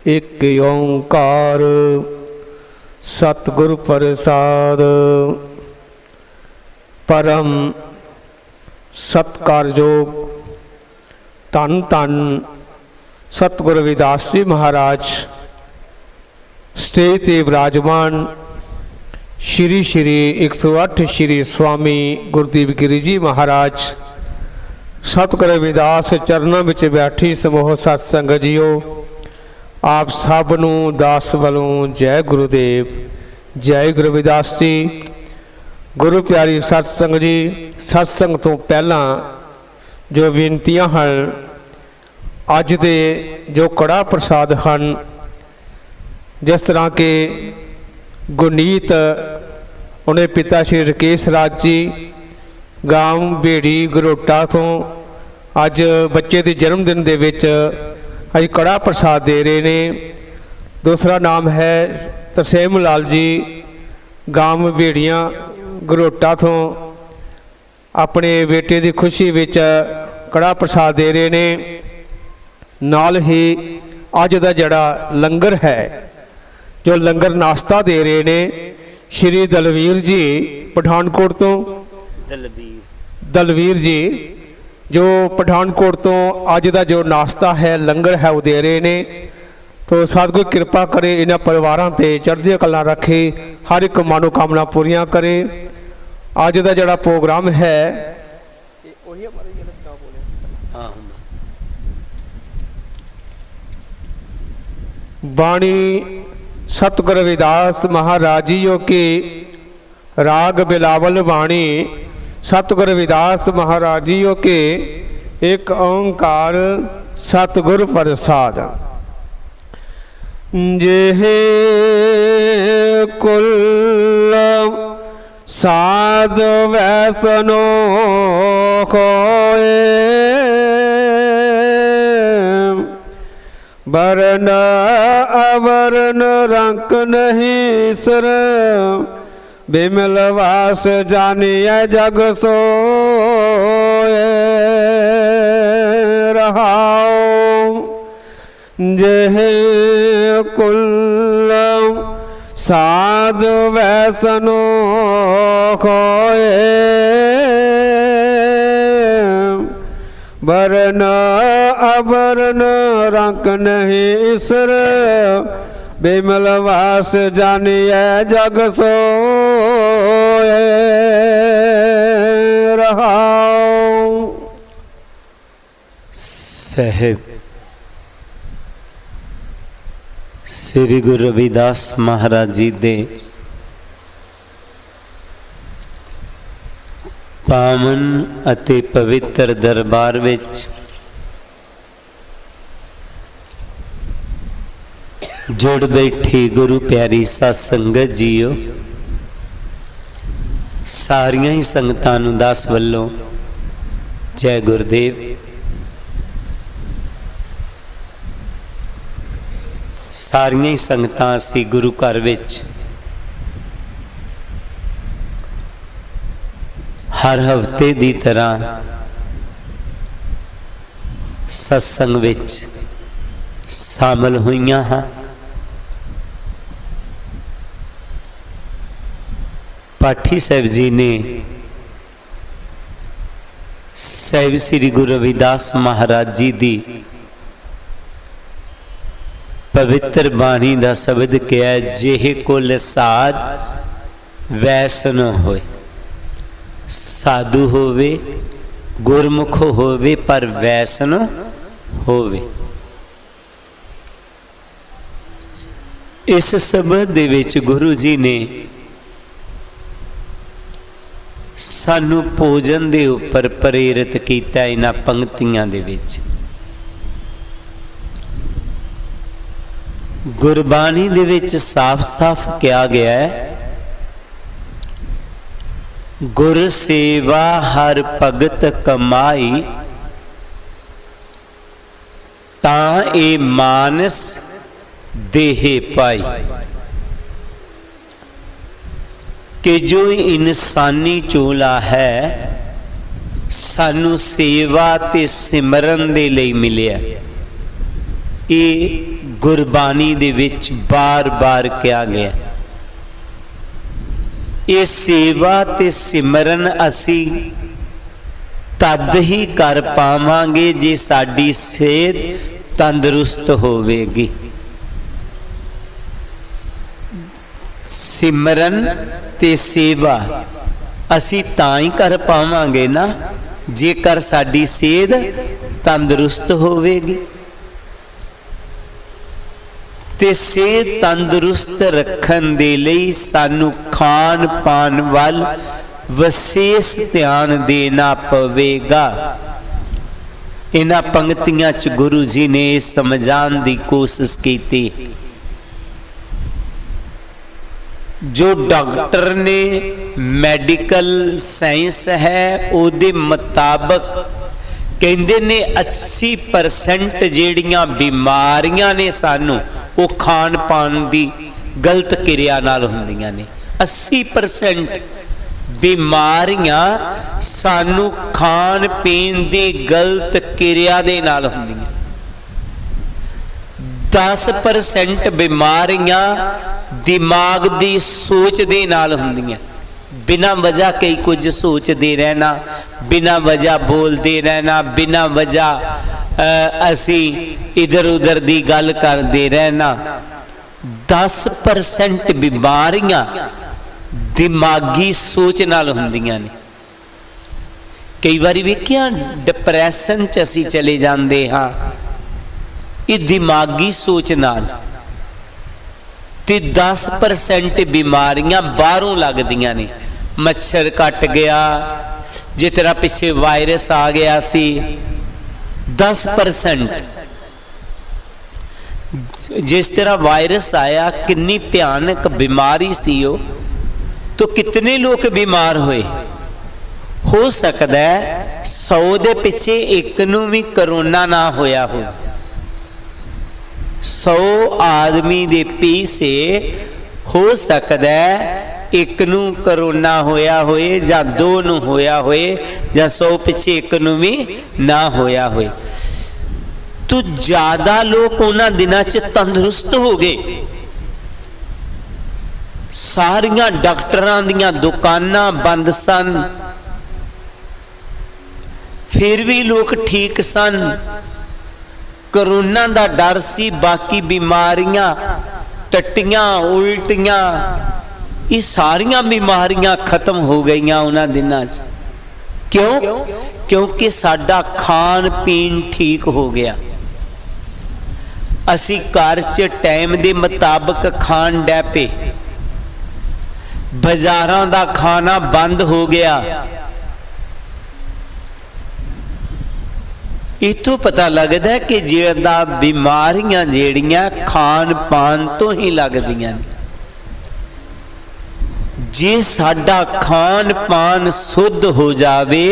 एक ओंकार सतगुर प्रसाद। परम सत्कारयोग धन धन सतगुर रविदास जी महाराज स्टेज ते विराजमान श्री श्री 108 श्री स्वामी गुरुदेव गिरी जी महाराज सतगुर रविदास चरणों में बैठी समूह सत्संग जीओ। आप सब नूं दास वालों जय गुरुदेव, जय गुरु रविदास जी। गुरु प्यारी सत्संग जी, सत्संग तो पहला जो बेनतियां हैं अज दे जो कड़ा प्रसाद हैं, जिस तरह के गुरनीत उन्हें पिता श्री राकेश राज जी गांव बेड़ी गरोटा तो अज बच्चे के जन्मदिन दे विच अज कड़ा प्रसाद दे रहे ने। दूसरा नाम है तरसेम लाल जी गांव बेड़ियाँ गरोटा तो अपने बेटे की खुशी विच कड़ा प्रसाद दे रहे ने। नाल ही अज दा जड़ा लंगर है जो लंगर नाश्ता दे रहे ने श्री दलवीर जी पठानकोट तो दलवीर जी जो पठानकोट तो अज का जो नाश्ता है लंगर है वो दे रहे ने। तो सतगुर कृपा करे इन्हां परिवारों ते चढ़दियां कलां रखे, हर एक मनोकामना पूरियां करे। अज का जोड़ा प्रोग्राम है बाणी सतगुर रविदास महाराज जी के राग बिलावल वाणी सतगुर रविदास महाराज जी के एक ओंकार सतगुर प्रसाद। जेहे कुल साध वैसनो खोए वर्ण अवर्ण रंक नहीं सर बिमल वास जानिए जग सोए रहाओ। जेह कुल साध वैसनो खोए वर्ण अवर्ण रंक नहीं ईसर बिमल वास जानिए जग सोए रहाओ। साहिब श्री गुरु रविदास महाराज जी दे पावन अते पवित्र दरबार विच जुड़ बैठी गुरु प्यारी साध संगत जीओ। सारियां ही संगतां नूं दास वल्लों जय गुरुदेव। सारियां ही संगतां असीं गुरु घर विच हर हफ्ते दी तरह सत्संग विच शामिल होईयां हां। पाठी साहब जी ने साहिब श्री गुरु रविदास महाराज जी दी पवित्र बाणी का शब्द क्या है, जेह कुल साध वैसन होए। साधु होवे गुरमुख होवे पर वैसन होवे। इस शब्द दे विच गुरु जी ने सानू भोजन दे उपर प्रेरित किया। इन्हां पंक्तियां दे विच गुरबाणी दे विच साफ साफ कहा गया है, गुर सेवा हर भगत कमाई ता ए मानस देहे पाई। कि जो इंसानी चोला है सानू सेवा ते सिमरन दे लई मिलिया। ये गुरबाणी दे विच बार बार कहा गया। ये सेवा ते सिमरन असी तद ही कर पावांगे जे साडी सेहत तंदुरुस्त होवेगी। सिमरन ते सेवा असी तां ही कर पावांगे ना जेकर साडी सेहत तंदुरुस्त होवेगी। ते सेहत तंदुरुस्त रखन दे लई सानू खान पान वल विशेष ध्यान देना पवेगा। इन्हां पंक्तियां च गुरु जी ने समझाने की कोशिश की। जो डॉक्टर ने मैडिकल साइंस है उहदे मुताबक कहंदे ने 80% जिहड़ियां बीमारियां ने सानू वो खान पान की गलत क्रिया नाल हुंदियां ने। 80% बीमारियां सानू खान पीन की गलत क्रिया दे नाल हुंदियां। 10% बीमारियां दिमाग की सोच दे नाल हुंदियां। बिना वजह कई कुछ सोचते रहना, बिना वजह बोलते रहना, बिना वजह असी इधर उधर की गल करते रहना। 10% बीमारियां दिमागी सोच नाल हुंदियां ने। कई बारी वेखिया डिप्रैशन च असी चले जाते हाँ, ये दिमागी सोच नाल। ते 10% बीमारियां बाहरों लगदियां ने। मच्छर कट गया, जिस तरह पिछे वायरस आ गया सी, 10%। जिस तरह वायरस आया कितनी भयानक बीमारी सी वो, तो कितने लोग बीमार हुए। हो सकता है 100 दे पिछे एक नूं भी करोना ना होया हो। 100 आदमी दे पीछे हो सकता है एक नूं करोना होया होए या 2 नूं होया होए या 100 पिछे एक नूं भी ना होया होए। तो ज्यादा लोग उन्हां दिनां च तंदुरुस्त हो गए। सारियां डॉक्टरां दियां दुकानां बंद सन, फिर भी लोग ठीक सन। करोना का डर सी, बाकी बीमारियां टट्टियां उल्टियां ये सारियां बीमारियां खत्म हो गई उन्हां दिनां च। क्यों? क्योंकि साडा खान पीन ठीक हो गया। असी घर च टाइम के मुताबिक खान डै पे, बाजारां दा खाना बंद हो गया। इतों पता लगता है कि ज्यादा बीमारियां जेड़ियां खान पान तो ही लगदियां ने। जे साडा खान पान शुद्ध हो जावे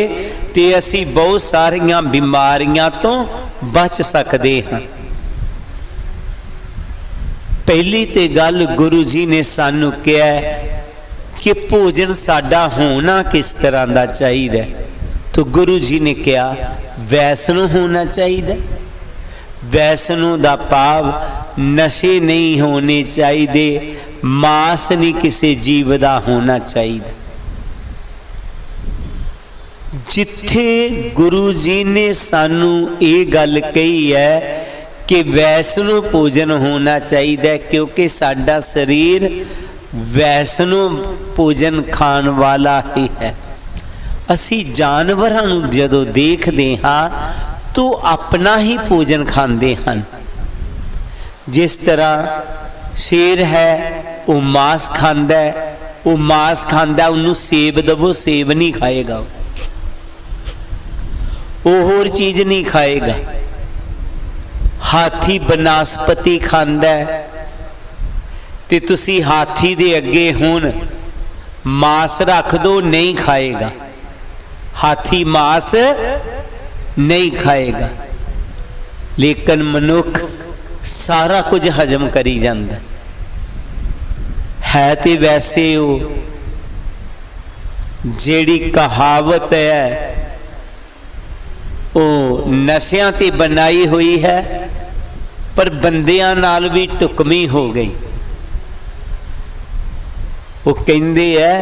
ते असी बहुत सारियां बीमारियां तो बच सकते हैं। पहली ते गल गुरु जी ने सानू कहा कि भोजन साडा होना किस तरह का चाहिए। तो गुरु जी ने कहा वैष्णो होना चाहिए। वैष्णो का भाव नशे नहीं होने चाहिए, मांस नहीं किसी जीव का होना चाहिए। जिथे गुरु जी ने सानू ये गल कही है कि वैष्णो भोजन होना चाहिए, क्योंकि साडा शरीर वैष्णो भोजन खान वाला ही है। असी जानवरां नूं जदों देखते हाँ तो अपना ही भोजन खाते हैं। जिस तरह शेर है वो मांस खांदा है, वो मांस खांदा, उन्होंने सेब दवो सेब नहीं खाएगा, वो होर चीज नहीं खाएगा। हाथी बनस्पति खांदा है, ते तुसी हाथी दे अगे हुण मांस रख दो नहीं खाएगा। हाथी मांस नहीं खाएगा, लेकिन मनुख सारा कुछ हजम करी जाता है। तो वैसे वो जेड़ी कहावत है वो नशियां ते बनाई हुई है पर बंदियां नाल भी टुकमी हो गई। वो कहंदे है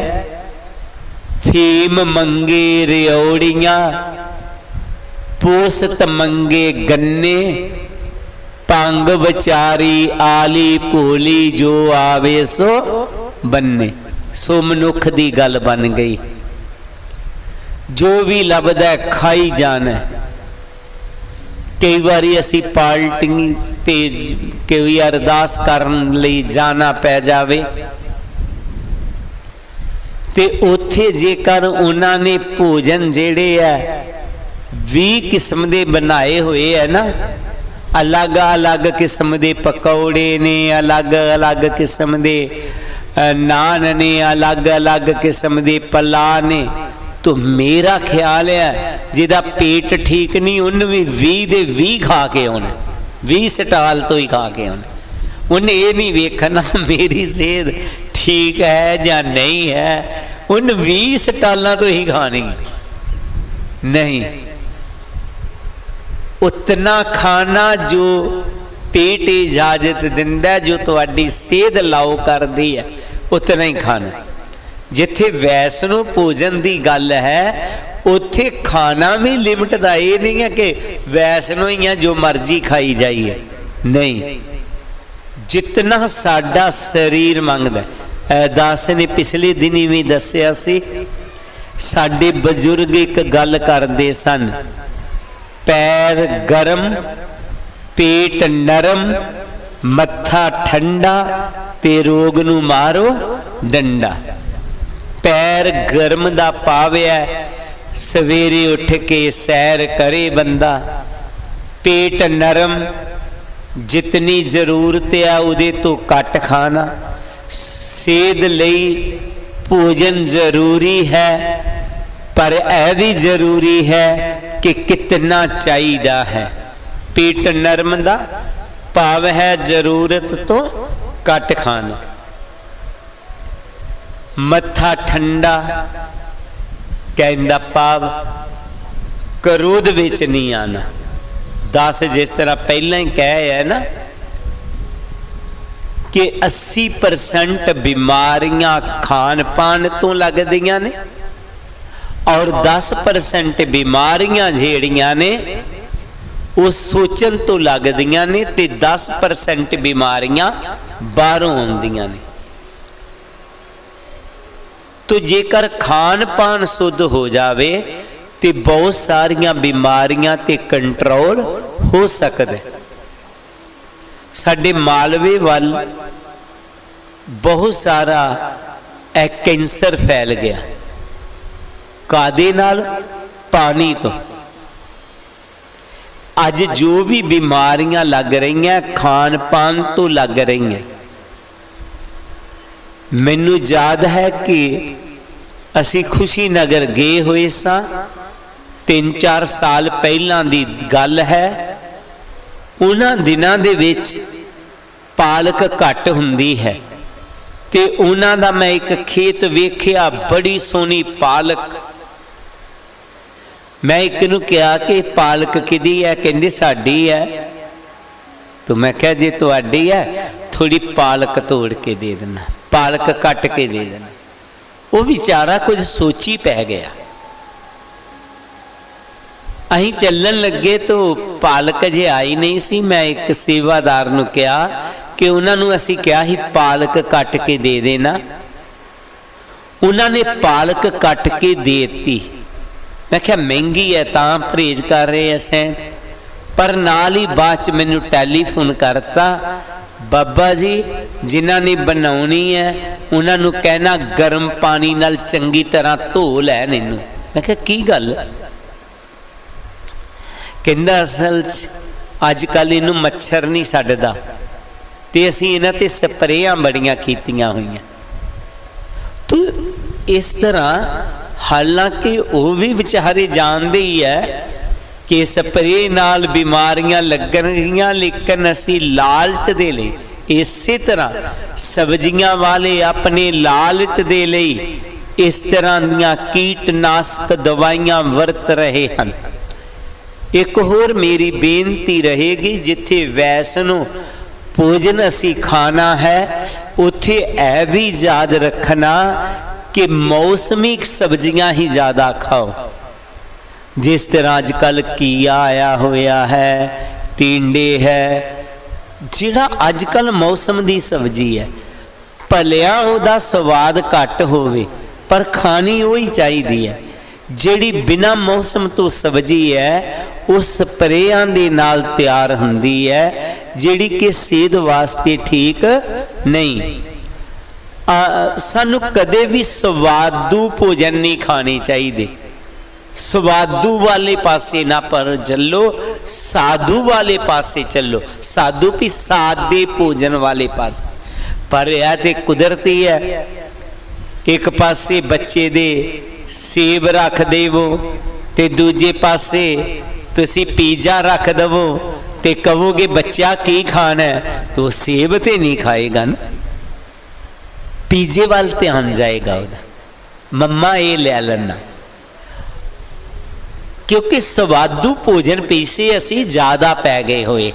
फीम मंगे रियोड़ियां, पोसत मंगे गन्ने, पंग विचारी आली भोली, जो आवे सो बन्ने। सो मनुख दी गल बन गई, जो भी लभदा खाई जाना। कई बारी असी पार्टी ते कोई अरदास करन लई जाना पै जावे ते उत्थे जेकर उन्होंने भोजन जेड़े है 20 किस्म के बनाए हुए है ना, अलग अलग किस्म के पकौड़े ने, अलग अलग किस्म के नान ने, अलग अलग किस्म के पला ने, तो मेरा ख्याल है जिदा पेट ठीक नहीं उन्हें भी 20 दे 20 खा के आना, 20 स्टाल तो ही खा के आना। उन्हें ये नहीं वेखना मेरी सेहत ठीक है या नहीं है, उन 20 स्टालों तो ही खानी नहीं। उतना खाना जो पेट इजाजत दिंदा, जो तुहाडी सेहत लाओ करदी है, उतना ही खाना। जिथे वैष्णो भोजन की गल है उत्थे खाना भी लिमिट का, ये नहीं है कि वैष्णो ही है जो मर्जी खाई जाइए, नहीं, जितना साडा शरीर मंगदा। दास ने पिछले दिन भी दसिया सी, साडे बजुर्ग एक गल करते सन, पैर गरम पेट नरम, मत्था ठंडा ते रोग नू मारो डंडा। पैर गर्म दा पाविया सवेरे उठ के सैर करे बंदा, पेट नरम जितनी जरूरत है उहदे तो घट खाना। सेहत लई भोजन जरूरी है, पर यह भी जरूरी है कि कितना चाहिदा है। पेट नरम दा भाव है जरूरत तो घट खाना। मत्था ठंडा कहने भाव क्रोध विच नहीं आना। दस जिस तरह पहला ही कह है ना कि 80% बीमारियां खान पान तो लगदियां ने और 10% बीमारियां जेड़ियां ने वो सोचन तो लगदियां ने ते 10% बीमारियां बाहरों आउंदियां ने। तो जेकर खान पान शुद्ध हो जावे तो बहुत सारिया बीमारियां ते कंट्रोल हो सकता है। साडे मालवे वाल बहुत सारा कैंसर फैल गया, कादे नाल? पानी तो। अज जो भी बीमारियां लग रही हैं खान पान तो लग रही हैं। मैनू याद है कि असी खुशी नगर गए हुए सां, 3-4 साल पहलां दी गल है। उन्हां दिनां दे विच पालक घट हुंदी है ते उन्हां दा मैं एक खेत वेखिया, बड़ी सोहनी पालक। मैं एक नूं कहा कि पालक किहदी है? कहंदे साडी है। तो मैं कहा जे तुहाडी है थोड़ी पालक तोड़ के दे देना, पालक कट के दे देना। वो बेचारा कुछ सोची पै गया। अहीं चलन लगे तो पालक जे आई नहीं सी। मैं एक सेवादार नूं कहा कि उन्होंने असी कहा ही पालक कट के दे देना। उन्होंने पालक कट के देती। मैं क्या महंगी है तां परहेज कर रहे असें। पर नाल ही बाद च मैनूं टैलीफोन करता, बाबा जी जिन्हां ने बनाउणी है उन्होंने कहना गर्म पानी नाल चंगी तरह धो लैन इनू। मैं क्या की गल? कहंदा असल च अजकल इनू मच्छर नहीं सड़दा ते असीं इन्हां ते स्प्रेयां बड़ियां कीतियां होईयां। तो इस तरह हालांकि वो भी बेचारे जानते ही है कि स्प्रे नाल बीमारियां लगणगियां, लेकिन असी लालच दे लई, इसे तरह सब्जियां वाले अपने लालच दे लई इस तरह दियां कीटनाशक दवाइयां वरत रहे हैं। एक होर मेरी बेनती रहेगी, जिथे वैष्णो भोजन असी खाना है उथे यह भी याद रखना कि मौसमी सब्जियां ही ज़्यादा खाओ। जिस तरह अजकल घीया आया होया है, टिंडे है, जिहड़ा अजकल मौसम की सब्जी है, भलिया उहदा स्वाद घट होवे पर खानी वही चाहिए है। जिहड़ी बिना मौसम तो सब्जी है वो स्प्रेयां दे नाल तैयार हुंदी है, जिहड़ी कि सेहत वास्ते ठीक नहीं। सानू कदे भी स्वादू भोजन नहीं खाने चाहिए। स्वादू वाले पासे ना पर चलो, साधु वाले पासे चलो। साधु भी सादे भोजन वाले पासे, पर यह तो कुदरती है। एक पासे बच्चे दे सेब रख देवो ते दूजे पासे तुसी पिज़्ज़ा रख दवो ते कहोगे बच्चा की खाना है, तो सेब तो नहीं खाएगा ना, पिज़्ज़े वाल ध्यान जाएगा उदा, मम्मा ये ले लेना। क्योंकि स्वादू भोजन पीछे असी ज़्यादा पै गए होए,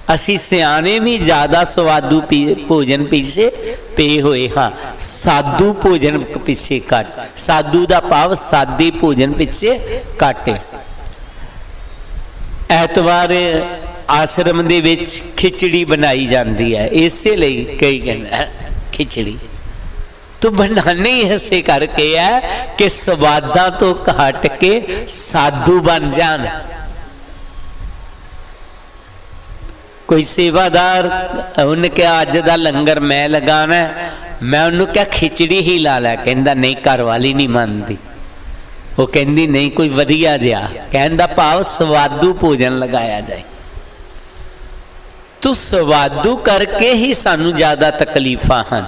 असी सियाने भी ज़्यादा स्वादू भोजन पीछे पे हुए। हाँ, साधु भोजन पीछे घट। साधु का भाव सादे भोजन पीछे घट है। ऐतवार आश्रम दे विच खिचड़ी बनाई जाती है, इसे लिए कई कहना खिचड़ी तो बनाने ही ऐसे करके है कि स्वादा तो घट के साधु बन जान। कोई सेवादार उन्हें क्या अज का लंगर मैं लगाना है, मैं उन्होंने क्या खिचड़ी ही ला ला, कहता नहीं घर वाली नहीं मानती, वो कहती नहीं कोई वधिया जिहा, कहने भाव स्वादू भोजन लगाया जाए। तो स्वादू करके ही सानू ज्यादा तकलीफां हैं।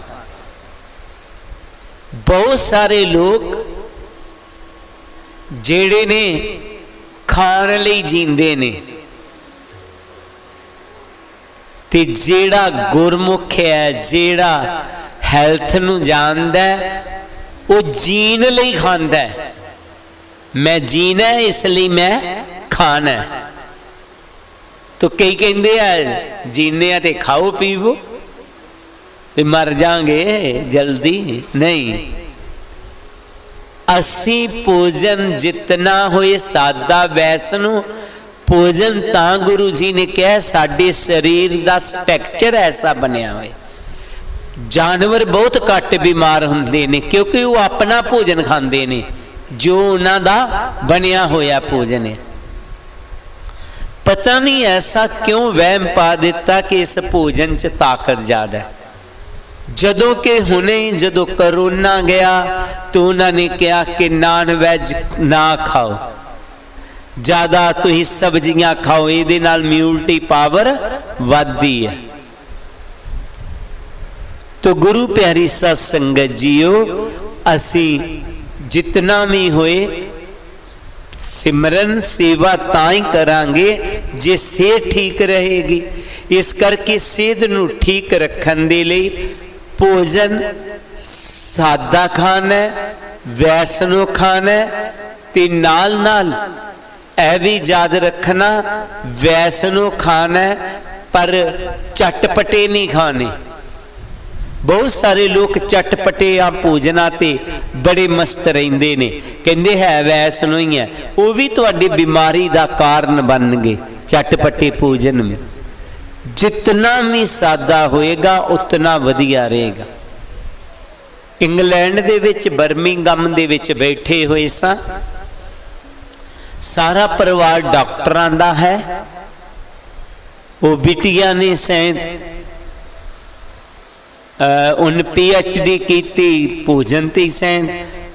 बहुत सारे लोग जेड़े ने खाण लई जींदे ने, ते जेड़ा गुरमुख है, जेड़ा हैल्थ नू जानदा है, वो जीन लई खांदा है। मैं जीना है इसलिए मैं खाना है। तो कई कहते हैं जीने ते खाओ पीवो ते मर जाएंगे जल्दी नहीं। असी भोजन जितना होए सादा वैष्णो भोजन, ता गुरु जी ने कहा साडे शरीर का स्ट्रक्चर ऐसा बनया हुए। जानवर बहुत घट बीमार होंदे ने क्योंकि वो अपना भोजन खांदे ने जो उन्हां दा बनया होया भोजन है। पता नहीं ऐसा क्यों वहम पा दिता कि इस भोजन च ताकत ज्यादा है। जदों के हुणे जदों करोना गया तो उन्होंने कहा कि नॉन वैज ना खाओ, ज्यादा तुसीं सब्जियां खाओ, इहदे नाल इम्यूनिटी पावर वधदी है। तो गुरु प्यारी सत संगत जीओ, असी जितना भी होए सिमरन सेवा ताई करांगे जे सेहत ठीक रहेगी। इस करके सेहत नू ठीक रखन दे लई भोजन सादा खाना है, वैष्णो खाना है, ते नाल नाल यह भी याद रखना वैष्णो खाना है पर चटपटे नहीं खाने। बहुत सारे लोग चटपटे या भोजना ते बड़े मस्त रहिंदे ने, कहंदे है वैष्णो ही है, वो भी तुहाडी बीमारी का कारण बन गए। चटपटे भोजन में जितना भी सादा होएगा उतना वधिया रहेगा। इंग्लैंड दे विच बर्मिंघम दे विच बैठे हुए सा, सारा परिवार डॉक्टरां दा है। वो बिटिया ने सैंत उन PhD की भोजन ते सैन,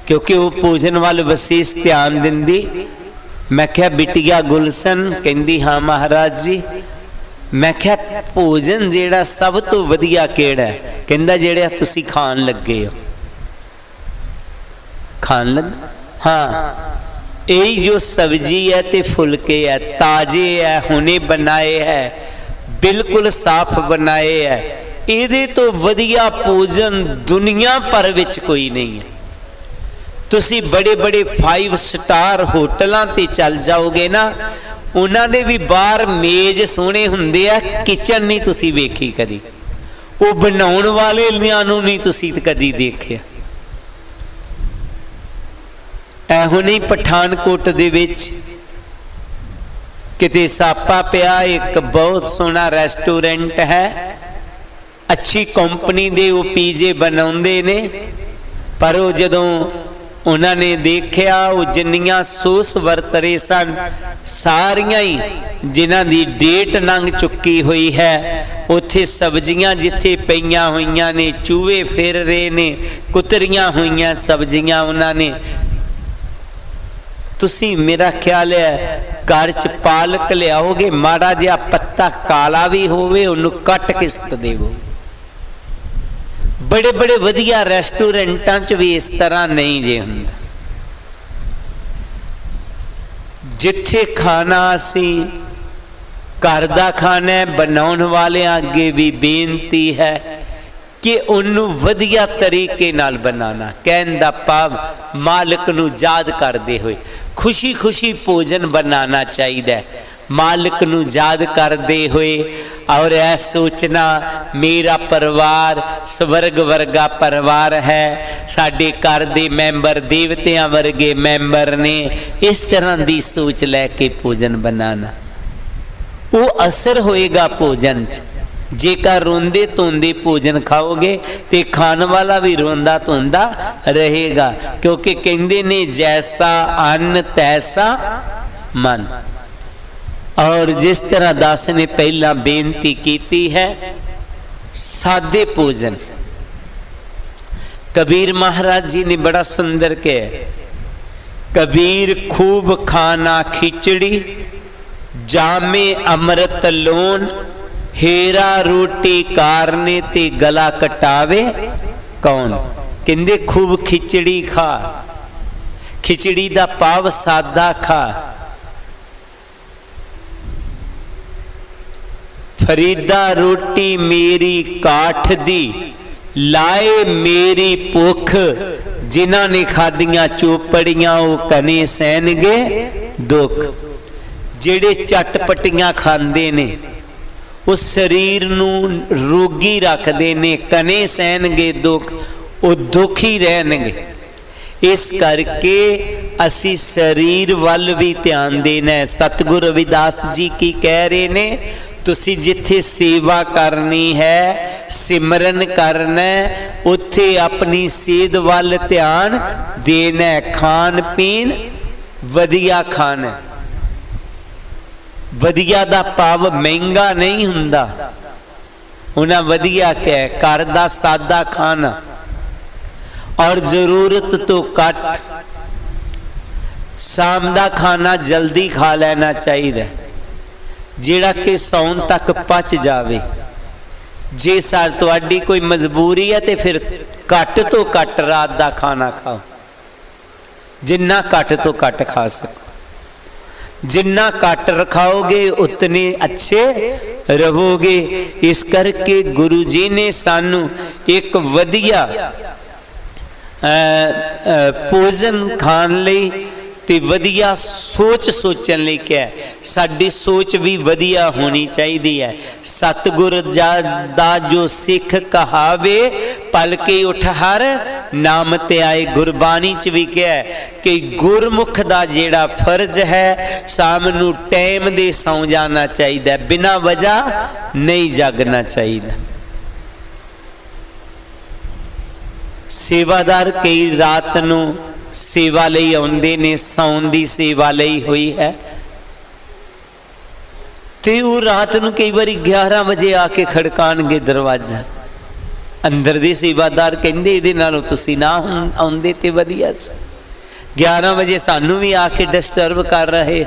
क्योंकि वो भोजन वाल विशेष ध्यान दिंदी। मैं क्या बिटिया गुलशन कहंदी हाँ महाराज जी। मैं क्या भोजन जेड़ा सब तो वधिया केड़ा है, कहंदा जेड़ा तुसी खान लगे हो। खान लग हाँ, यही जो सब्जी है ते फुलके है, ताजे है, हुने बनाए है, बिल्कुल साफ बनाए है। इहदे तो वधिया भोजन दुनिया भर विच कोई नहीं है। तुसी बड़े बड़े 5 स्टार होटलों ते चल जाओगे ना, उन्होंने भी बाहर मेज सोहने हुंदे आ, किचन नहीं तुसी वेखी कदी, वो बनाउण वाले नहीं तुसी कदी देखिया। एहो नहीं पठानकोट दे विच किते सापा पिया, एक बहुत सोहना रेस्टोरेंट है, अच्छी कंपनी दे वो पीजे बनाउंदे ने, पर वो जदों उन्होंने देखिया वो जिन्नियां सूस वरतरे सन सारियां ही जिन्हां दी डेट लंघ चुकी हुई है, उत्थे सब्जियां जिथे पईयां होईयां ने, चूहे फिर रहे ने, कुतरियां होईयां सब्जियां उन्होंने। तुसी मेरा ख्याल है घर च पालक लियाओगे, माड़ा जिहा पत्ता काला भी होवे उन्नू कट के सुट देवो। बड़े बड़े वधिया रेस्टोरेंटां च भी इस तरह नहीं जे हुंदा। जिथे खाना असी घर दा खाना है, बनाउण वाले अगे भी बेनती है कि उन्नू वधिया तरीके नाल बनाना। कहण दा भाव मालिक नू याद करदे होए खुशी खुशी भोजन बनाना चाहिए, मालिक नू याद करदे होए, और यह सोचना मेरा परिवार स्वर्ग वर्गा परिवार है, साडे घर दे मैंबर देवतियां वर्गे मैंबर ने, इस तरह की सोच लैके भोजन बनाना, वो असर होएगा भोजन च। जेकर रोंदे धोंदे भोजन खाओगे तो खाने वाला भी रोंदा धोंदा रहेगा, क्योंकि कहते ने जैसा अन्न तैसा मन। और जिस तरह दास ने पहला बेनती की है, सादे भोजन, कबीर महाराज जी ने बड़ा सुंदर कहा, कबीर खूब खाना खिचड़ी, जामे अमृत लोन, हेरा रोटी कारने ते गला कटावे कौन। कहंदे खूब खिचड़ी खा, खिचड़ी दा भाव सादा खा। फरीदा रोटी मेरी काठ दी, लाए मेरी भुख, जिन्हां ने खादियां चोपड़ियां वो कने सहनगे दुख। जेड़े चटपटियां खांदे ने उस शरीर नू रोगी रखते ने, कने सहनगे दुख, वो दुखी रहनगे। इस करके असी शरीर वल भी ध्यान देना है। सतगुरु रविदास जी की कह रहे ने, तुसी जिथे सेवा करनी है, सिमरन करना है, उथे अपनी सेहत वल ध्यान देना है। खान पीन वधिया खाना, वधिया दा भाव महंगा नहीं हुंदा, उन्हें वधिया क्या है, घर दा सादा खाना और जरूरत तो घट। शाम दा खाना जल्दी खा लेना चाहिए, जिहड़ा कि सौन तक पच जावे। जे सर तुहाडी कोई मजबूरी है तो फिर घट तो घट रात दा खाना खाओ, जिन्ना घट तो घट खा सको। जिन्ना घट रखाओगे उतने अच्छे रहोगे। इस करके गुरु जी ने सानू एक वधिया भोजन खान लई ते वधिया सोच सोचन लई क्या है, साडी सोच भी वधिया होनी चाहिए है। सतगुर दा जो सिख कहावे, पलके उठ हर नाम ते आए। गुरबाणी च भी क्या है कि गुरमुख दा जेड़ा फर्ज है, शाम नू टाइम दे सौ जाना चाहिए, बिना वजह नहीं जागना चाहिए। सेवादार कई रात नू सेवा लई आउंदे ने, सौन दी सेवा लई हुई है, ते वो रात नू कई बारी 11 बजे आके खड़काणगे दरवाजा। अंदर दे सेवादार कहंदे इहदे नालों तुसीं ना आउंदे ते वधिया सी। 11 बजे सानू भी आके डिस्टर्ब कर रहे,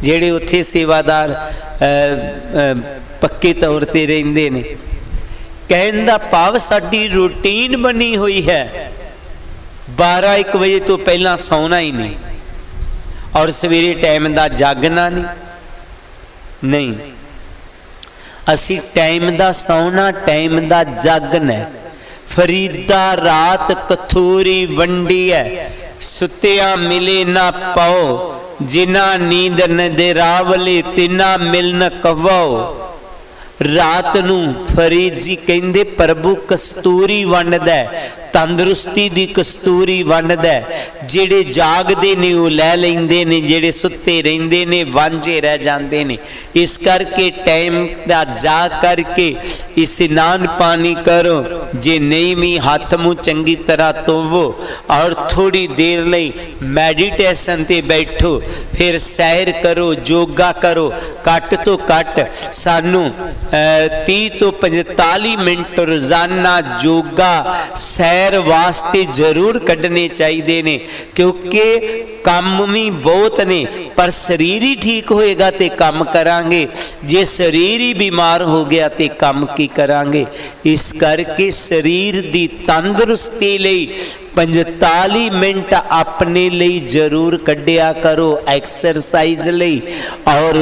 जेड़े उत्थे सेवादार पक्के तौर ते रहिंदे ने। कहण दा भाव साडी रूटीन बनी हुई है, 12-1 बजे तो पहला सौना ही नहीं, और सवेरे टाइम दा जागना नहीं। असी टाइम दा सौना, टाइम दा जागना। फरीदा रात कथूरी वंडी है, सुतिया मिले ना पाओ, जिना नींद न दे रावले तिना मिलन कवो। रात नू फरीद जी कहंदे प्रभु कस्तूरी वंडदा है, तंदुरुस्ती दी कस्तूरी वंडदा है। जेड़े जागदे ने वो लै लैंदे ने, जेड़े सुत्ते रहिंदे ने वांझे रह जांदे ने। इस करके टाइम दा जा करके इस्नान पानी करो, जे नहीं भी हाथ मुँह चंगी तरह धोवो और थोड़ी देर लई मैडिटेशन ते बैठो, फिर सैर करो, योगा करो। घट तो घट सानू 30 तो 45 मिनट रोजाना योगा सैर वास्ते जरूर कढ़ने चाहिए ने, क्योंकि काम भी बहुत ने पर शरीर ही ठीक होएगा तो काम करांगे, जे शरीर ही बीमार हो गया तो काम की करांगे। इस करके शरीर दी तंदुरुस्ती लई 45 मिनट अपने लिए जरूर कढ़िया करो, एक्सरसाइज लई और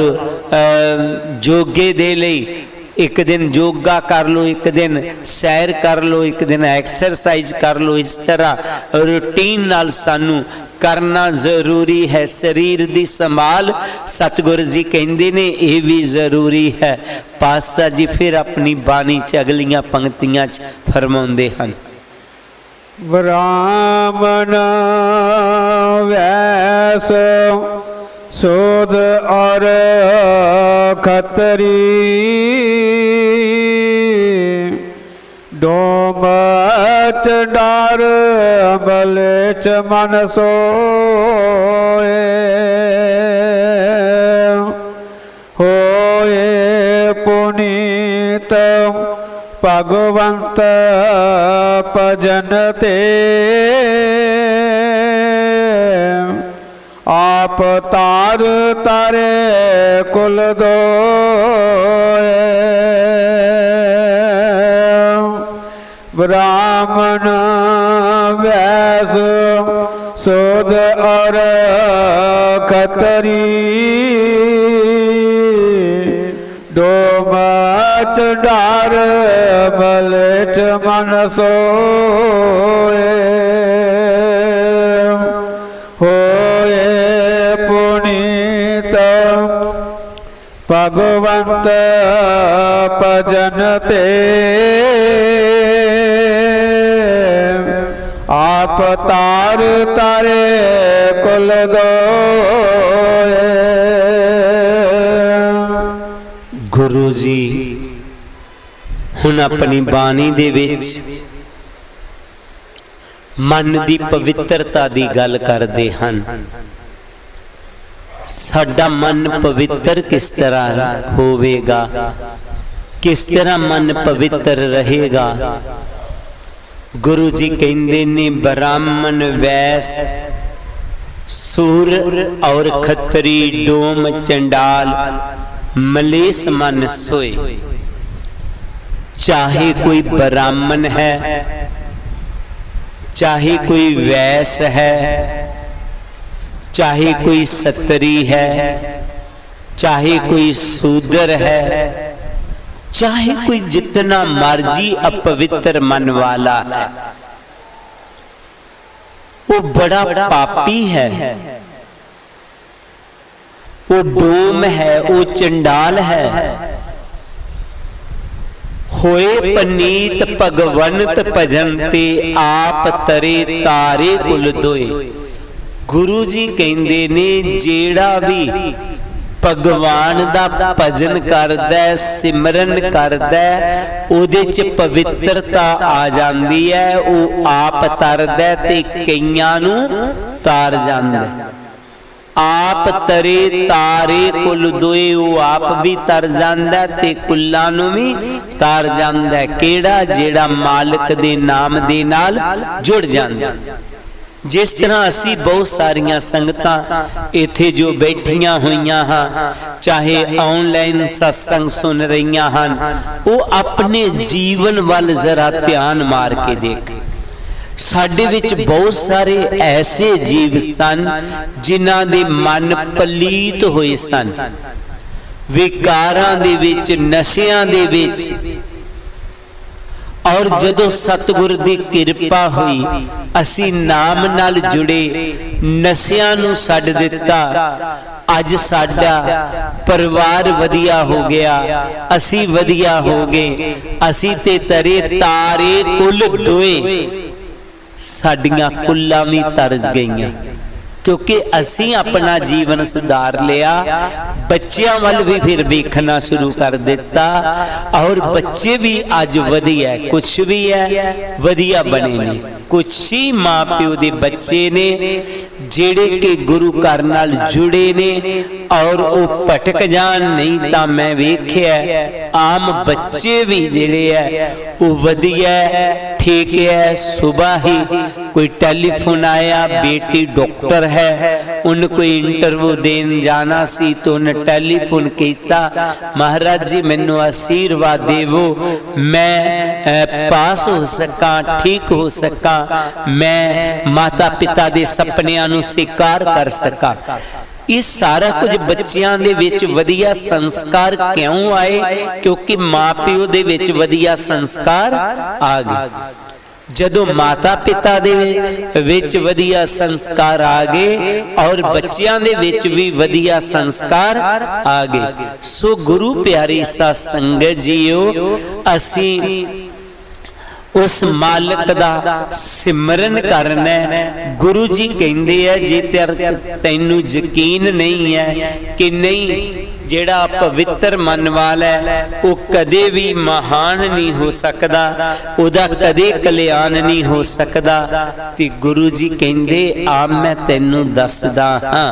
योगे दे लई। एक दिन योगा कर लो, एक दिन सैर कर लो, एक दिन एक्सरसाइज कर लो। इस तरह रूटीन नाल सानू करना जरूरी है। शरीर दी संभाल सतगुरु जी कहंदे ने ये भी जरूरी है। पातशाह जी फिर अपनी बाणी च अगलियां पंक्तियां च फरमाउंदे हन। ब्राह्मण वैस सूद और खतरी डोम डार अमल च मन सोए होए पुनीत भगवंत भजन ते आप तार तारे कुल दोए ब्राह्मण वैस सूद और खतरी डोमच डार मलच मन सोए होए पुनीत भगवंत भजन ते आप तार तारे कुल दोए। गुरु जी हुण अपनी बाणी दे विच मन दी पवित्रता दी गल करदे हन। साडा मन पवित्र किस तरह होवेगा, किस तरह मन पवित्र रहेगा। गुरु जी कहंदे ने ब्राह्मण वैस सूर और खत्री डोम चंडाल मलेस मन सोए। चाहे कोई ब्राह्मण है, चाहे कोई वैस है, चाहे कोई सतरी है, चाहे कोई शूद्र है, चाहे कोई जितना मर्जी अपवित्र मन वाला है, वो बड़ा पापी है, वो डोम है, वो चंडाल है। होए पनीत भगवंत भजनते आप तरे तारे कुल दोए। गुरु जी कहंदे ने जेड़ा भी भगवान दा भजन करदा है, सिमरन करदा है, ओदे च पवित्रता आ जांदी है। वो आप तरदा है ते कईयां नू तार जांदा है। आप तरे तारे कुल दोए, वो आप भी तर जांदा ते कुल्लां नू भी तार जांदा है। केड़ा जेड़ा मालिक दे नाम दे नाल जुड़ जांदा। जिस तरह असी बहुत सारिया संगतां इत्थे जो बैठियां हुईयां हां, चाहे ऑनलाइन सत्संग सुन रही हन, वो अपने जीवन वाल जरा ध्यान मार के देख। साडे विच बहुत सारे ऐसे जीव सन जिन्हां दे मन पलीत होए सन, विकारां दे विच, नशियां दे विच, और जदों सतगुर दी किरपा हुई असी नाम नाल जुड़े, नशियां नूं छड्ड दिता, अज साडा परिवार वधिया हो गया, असी वधिया हो गए, असी ते तरे तारे कुल दोए, साडियां कुल्लां भी तरज गईयां क्योंकि असी अपना जीवन सुधार लिया। बच्चियां वाल भी फिर देखना शुरू कर दिता और बच्चे भी अज वधिया, कुछ भी है वधिया बने ने। कुछ ही मां प्यो दे बच्चे ने जेड़े के गुरु घर नाल जुड़े ने और वो भटक जान, नहीं तां मैं वेख्या आम बच्चे भी जेड़े है वो वधिया ठीक है। सुबह ही कोई टेलीफोन आया, बेटी डॉक्टर है, उन कोई इंटरव्यू देन जाना सी तो उन्हें टेलीफोन किया, महाराज जी मैनू आशीर्वाद देवो, मैं पास हो सका, ठीक हो सका, मैं माता पिता दे सपनियां नू साकार कर सका। ये सारा कुछ बच्चियां दे विच वधिया संस्कार क्यों आए? क्योंकि मां प्यो दे विच वधिया संस्कार आ गए। जदों माता पिता दे विच वधिया संस्कार आ गए और बच्चियां दे विच भी वधिया संस्कार आ गए। सो गुरु प्यारी सा संगत जीओ, असी उस मालिक दा सिमरन करना। गुरु जी कहंदे है जे तैनू यकीन नहीं है कि नहीं जेड़ा पवित्र मन वाला है वो कदे भी महान नहीं हो सकदा, उदा कदे कल्याण नहीं हो सकदा। ते गुरु जी कहंदे आ मैं तैनू दसदा हां,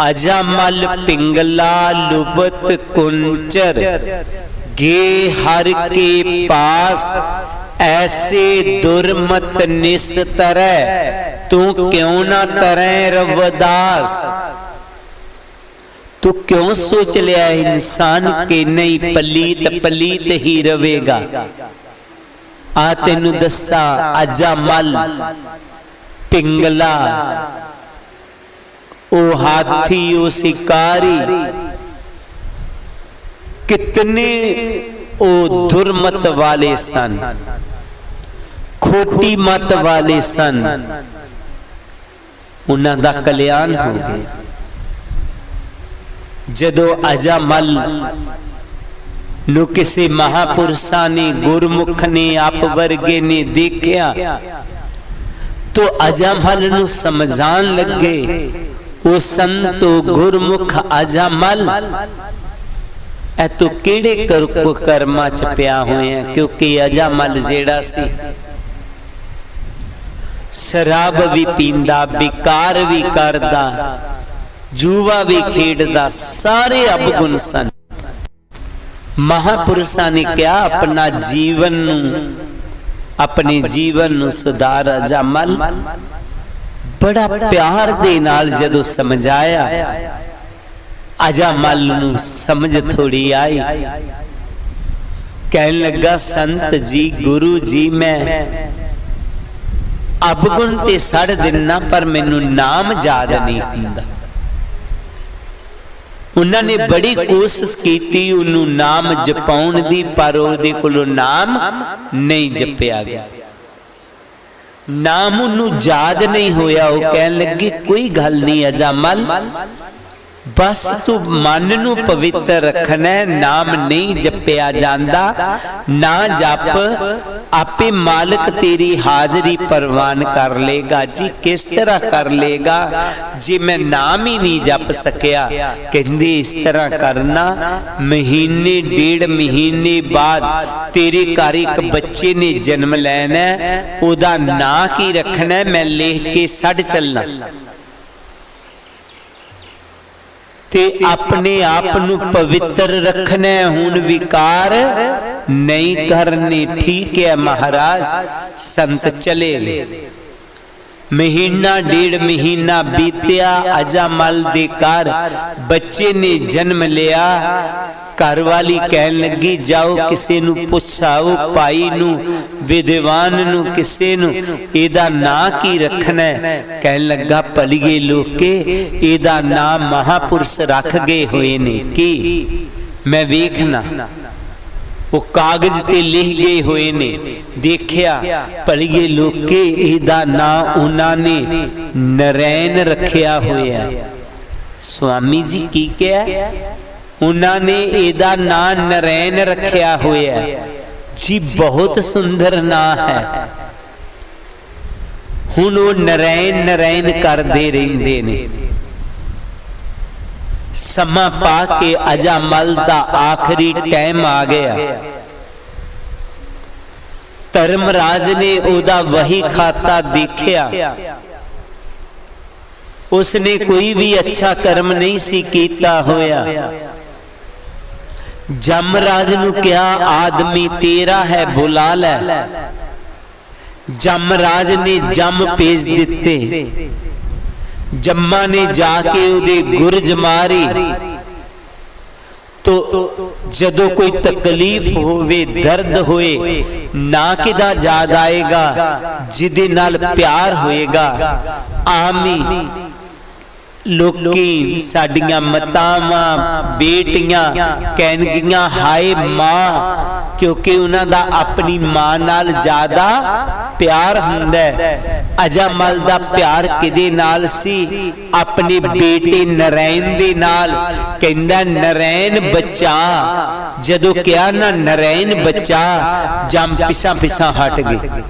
अजामल पिंगला लुबत कुंचर गे हर के पास, ऐसे दुर्मत निस तरह तू क्यों ना तरह रवदास। तू क्यों सोच लिया इंसान के नहीं पलीत पलीत ही रवेगा। आ तेनू दसा अजामल पिंगला ओ हाथी ओ शिकारी कितने ओ दुर्मत वाले सन, खोटी मत वाले सन, उन्हां दा कल्याण हो गया। जदों अजामल नु किसी महापुरुषा ने गुरमुख ने आप वर्गे ने देखा तो अजामल नु समझान लगे, ओ संतो गुरमुख अजामल ए तू किहड़े कर्मां च पिया होया। क्योंकि अजामल जेड़ा सी शराब भी पींदा, बिकार भी करदा, जुआ भी खेडदा, सारे अवगुण सन। महापुरुषां ने क्या अपना जीवन नू, अपने जीवन नू सुधार। अजामल बड़ा प्यार दे नाल जदों समझाया, अजामल नू समझ थोड़ी आई। कहन लगा संत जी गुरु जी मैं अवगुण ते सड़ दिना पर मैनू नाम याद नहीं हुंदा। उन्होंने बड़ी कोशिश की उन्होंने नाम जपाउण दी पर उहदे कोलों नाम नहीं जपिया गया, नाम उन्होंने याद नहीं होया। वो कहन लगी कोई गल नहीं अजामल, बस तू मन नू पवित्र रखना, नाम नहीं जपिया जांदा, ना जप, आपे मालिक तेरी हाजरी परवान कर लेगा। जी किस तरह कर लेगा जे मैं नाम ही नहीं जप सकिया। कहंदे इस तरह करना, महीने डेढ़ महीने बाद तेरे घर एक बच्चे ने जन्म लेना, ओदा नां की रखना मैं लिख के सड़ चलना ते अपने आप नू पवित्र रखना, हुण विकार नहीं करने। ठीक है महाराज। संत चले गए। महीना डेढ़ महीना बीतिया, अजामल दे घर बच्चे ने जन्म लिया। घर वाली कहन लगी जाओ किसी नू पुछाओ, भाई नू, विद्वान नू, किसी नू एदा नां की रखना है। कहन लगा भलीए लोके एदा नाम महापुरुष रख गए हुए ने की मैं वेखना। वो कागज ते लिख गए हुए ने। देखिया भलीए लोके इहदा नाम उन्होंने नरैन रखिया होया। स्वामी जी की क्या उन्होंने इहदा नाम नरैन रखिया होया जी। बहुत सुंदर नाम है। हुण वो नरैन नरैन करते रहिंदे ने। समा पा के अजामल दा आखिरी टाइम आ गया। धर्मराज ने ओदा वही खाता देखिया। उसने कोई भी अच्छा कर्म नहीं सी कीता होया। जमराज नू क्या आदमी तेरा है बुला लै। जमराज ने जम भेज दिते। जम्मा ने जाके उदे गुरज मारी तो जदों कोई तकलीफ होवे दर्द होए ना किदा याद आएगा जिदे नाल प्यार होएगा। आमी लोकी साडियां मतावां बेटियां कहणगियां हाय मां, क्योंकि उन्हां दा अपनी मां नाल ज्यादा प्यार हुंदा है। अजामल दा प्यार किदे नाल सी? अपने बेटे नरैन दे नाल। कहंदा नरैन बच्चा। जदों कहा ना नरैन बच्चा, जम पिछा पिछा हट गए।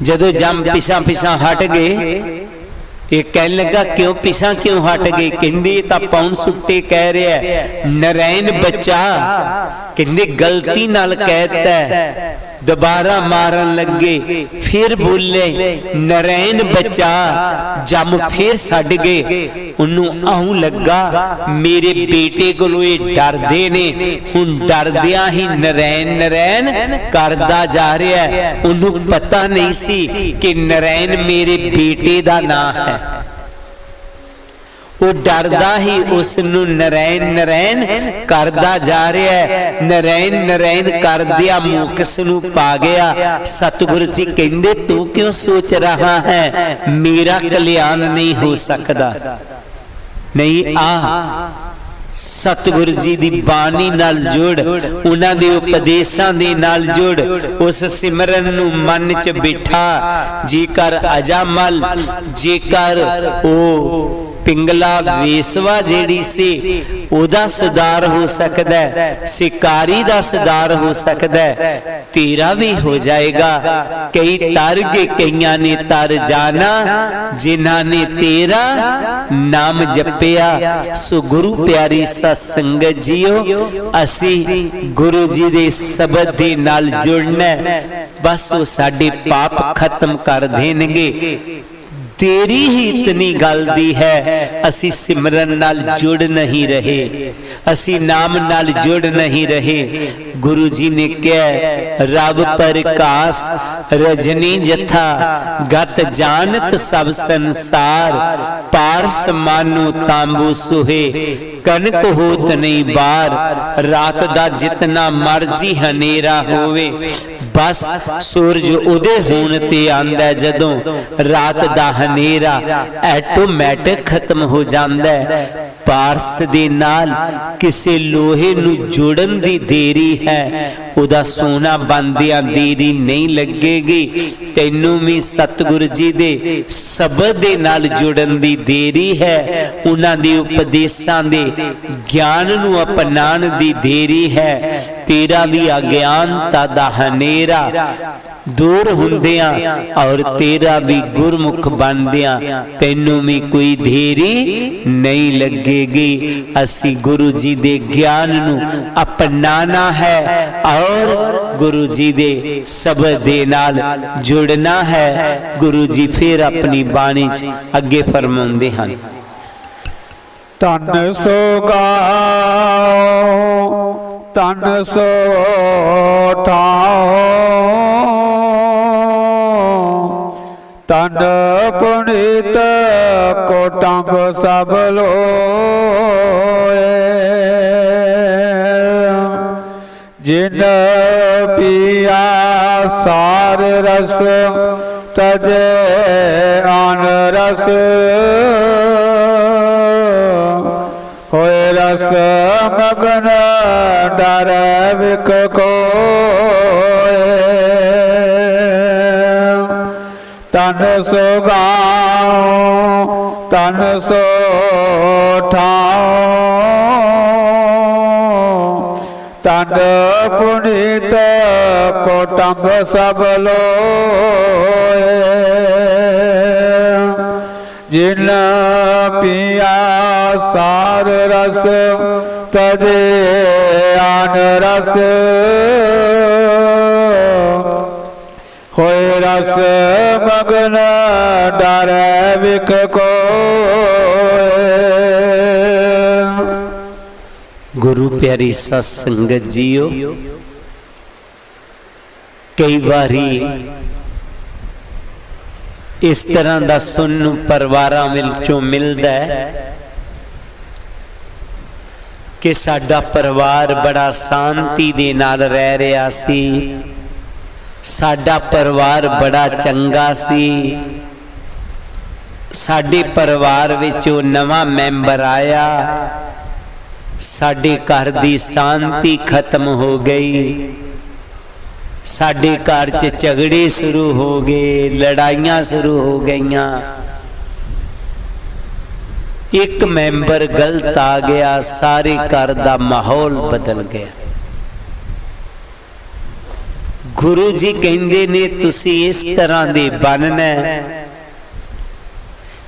जदों जम पिछा पिछा हट गए, ये कह लगा क्यों पिछा क्यों हट गए? कहंदी तां पौन सुट्टे कह रहा है नरैन बच्चा। कहंदी गलती नाल कहता है। दोबारा मारन लगे, फिर बोले नरैन बच्चा। जम फिर छड्ड गए। उन्हों आऊं लगा मेरे बेटे कोलों ये डरदे ने। हुण डरदियां ही नरैन नरैन करदा जा रहा है। उन्हों पता नहीं सी कि नरैन मेरे बेटे दा नाम है। वो डरदा ही उसनू नरैन नरैन करदा जा रहा है। नरैन नरैन करदिया मुकस नू पा गया। सतगुरु जी कहंदे तू क्यों सोच रहा है मेरा कल्याण नहीं हो सकता? नहीं आ सतगुरु जी दी बाणी नाल जुड़, उन्हां दे उपदेशां दे नाल जुड़। उस सिमरन नू मन च बिठा। जेकर अजामल, जेकर ओ पिंगला वेसवा जेड़ी सी ओदा सुधार हो सकता है, शिकारी दा सुधार हो सकता है, तेरा भी हो जाएगा। कई तर के कईयां ने तर जाना जिन्हां ने तेरा नाम जपिया। सो गुरु प्यारी सत्संगत जीओ, असी गुरु जी दे शब्द दे नाल जुड़ना। बस वो साडे पाप खत्म कर देणगे। तेरी ही इतनी गल दी है, असी सिमरन नाल जुड़ नहीं रहे, असी नाम नाल जुड़ नहीं रहे। गुरु जी ने कहा रब प्रकाश रजनी जथा, गत जानत सब संसार। पारस मानो तांबू सुहे, कनक होत नहीं बार। रात दा जितना मर्जी हनेरा होवे, बस सूरज उदय होने ते आंदा जदों रात दा हनेरा ऐटोमैटिक खत्म हो जांदा है। पारस दे नाल किसे लोहे नू जोड़न दी देरी है, उदा सोना बनदियां देरी नहीं लगेगी। तैनू भी सतगुरु जी दे शब्द दे नाल जुड़न दी देरी है, उन्हां दे उपदेशां दे ज्ञान नू अपनाण दी देरी है। तेरा भी अज्ञानता दा हनेरा दूर हुंदियां और तेरा भी गुरमुख बनदियां तैनू भी कोई देरी नहीं लगेगी। असी गुरु जी दे ज्ञान नू अपनाना है और गुरु जी दे शब्द दे नाल जुड़ना है। गुरु जी फिर अपनी बाणी च अगे फरमाउंदे हन, तन सो गाओ तन सो ठाओ, तन पुनीत कोटंब सब लोए। जिन पिया सार रस तजे आन रस, होए रस मगन डरै विख कोय। तन सो गाऊं तन सो ठाऊं, तन पुनीत कोटंब सब लोए। जिन पिया सार रस तजे आन रस, होए रस मगन डरै विख कोय। गुरु प्यारी सत संगत जीओ, कई बारी इस तरह का सुनने परिवारां विचों मिलदा है कि साडा परिवार बड़ा शांति दे नाल रह रहा सी, साडा परिवार बड़ा चंगा सी, साडे परिवार विचों नवा मैंबर आया, साडे घर दी शांति खत्म हो गई, साडे घर च झगड़े शुरू हो गए, लड़ाइयां शुरू हो गईयां, एक मैंबर गलत आ गया, सारे घर दा माहौल बदल गया। गुरु जी कहंदे ने तुसी इस तरह दे बनना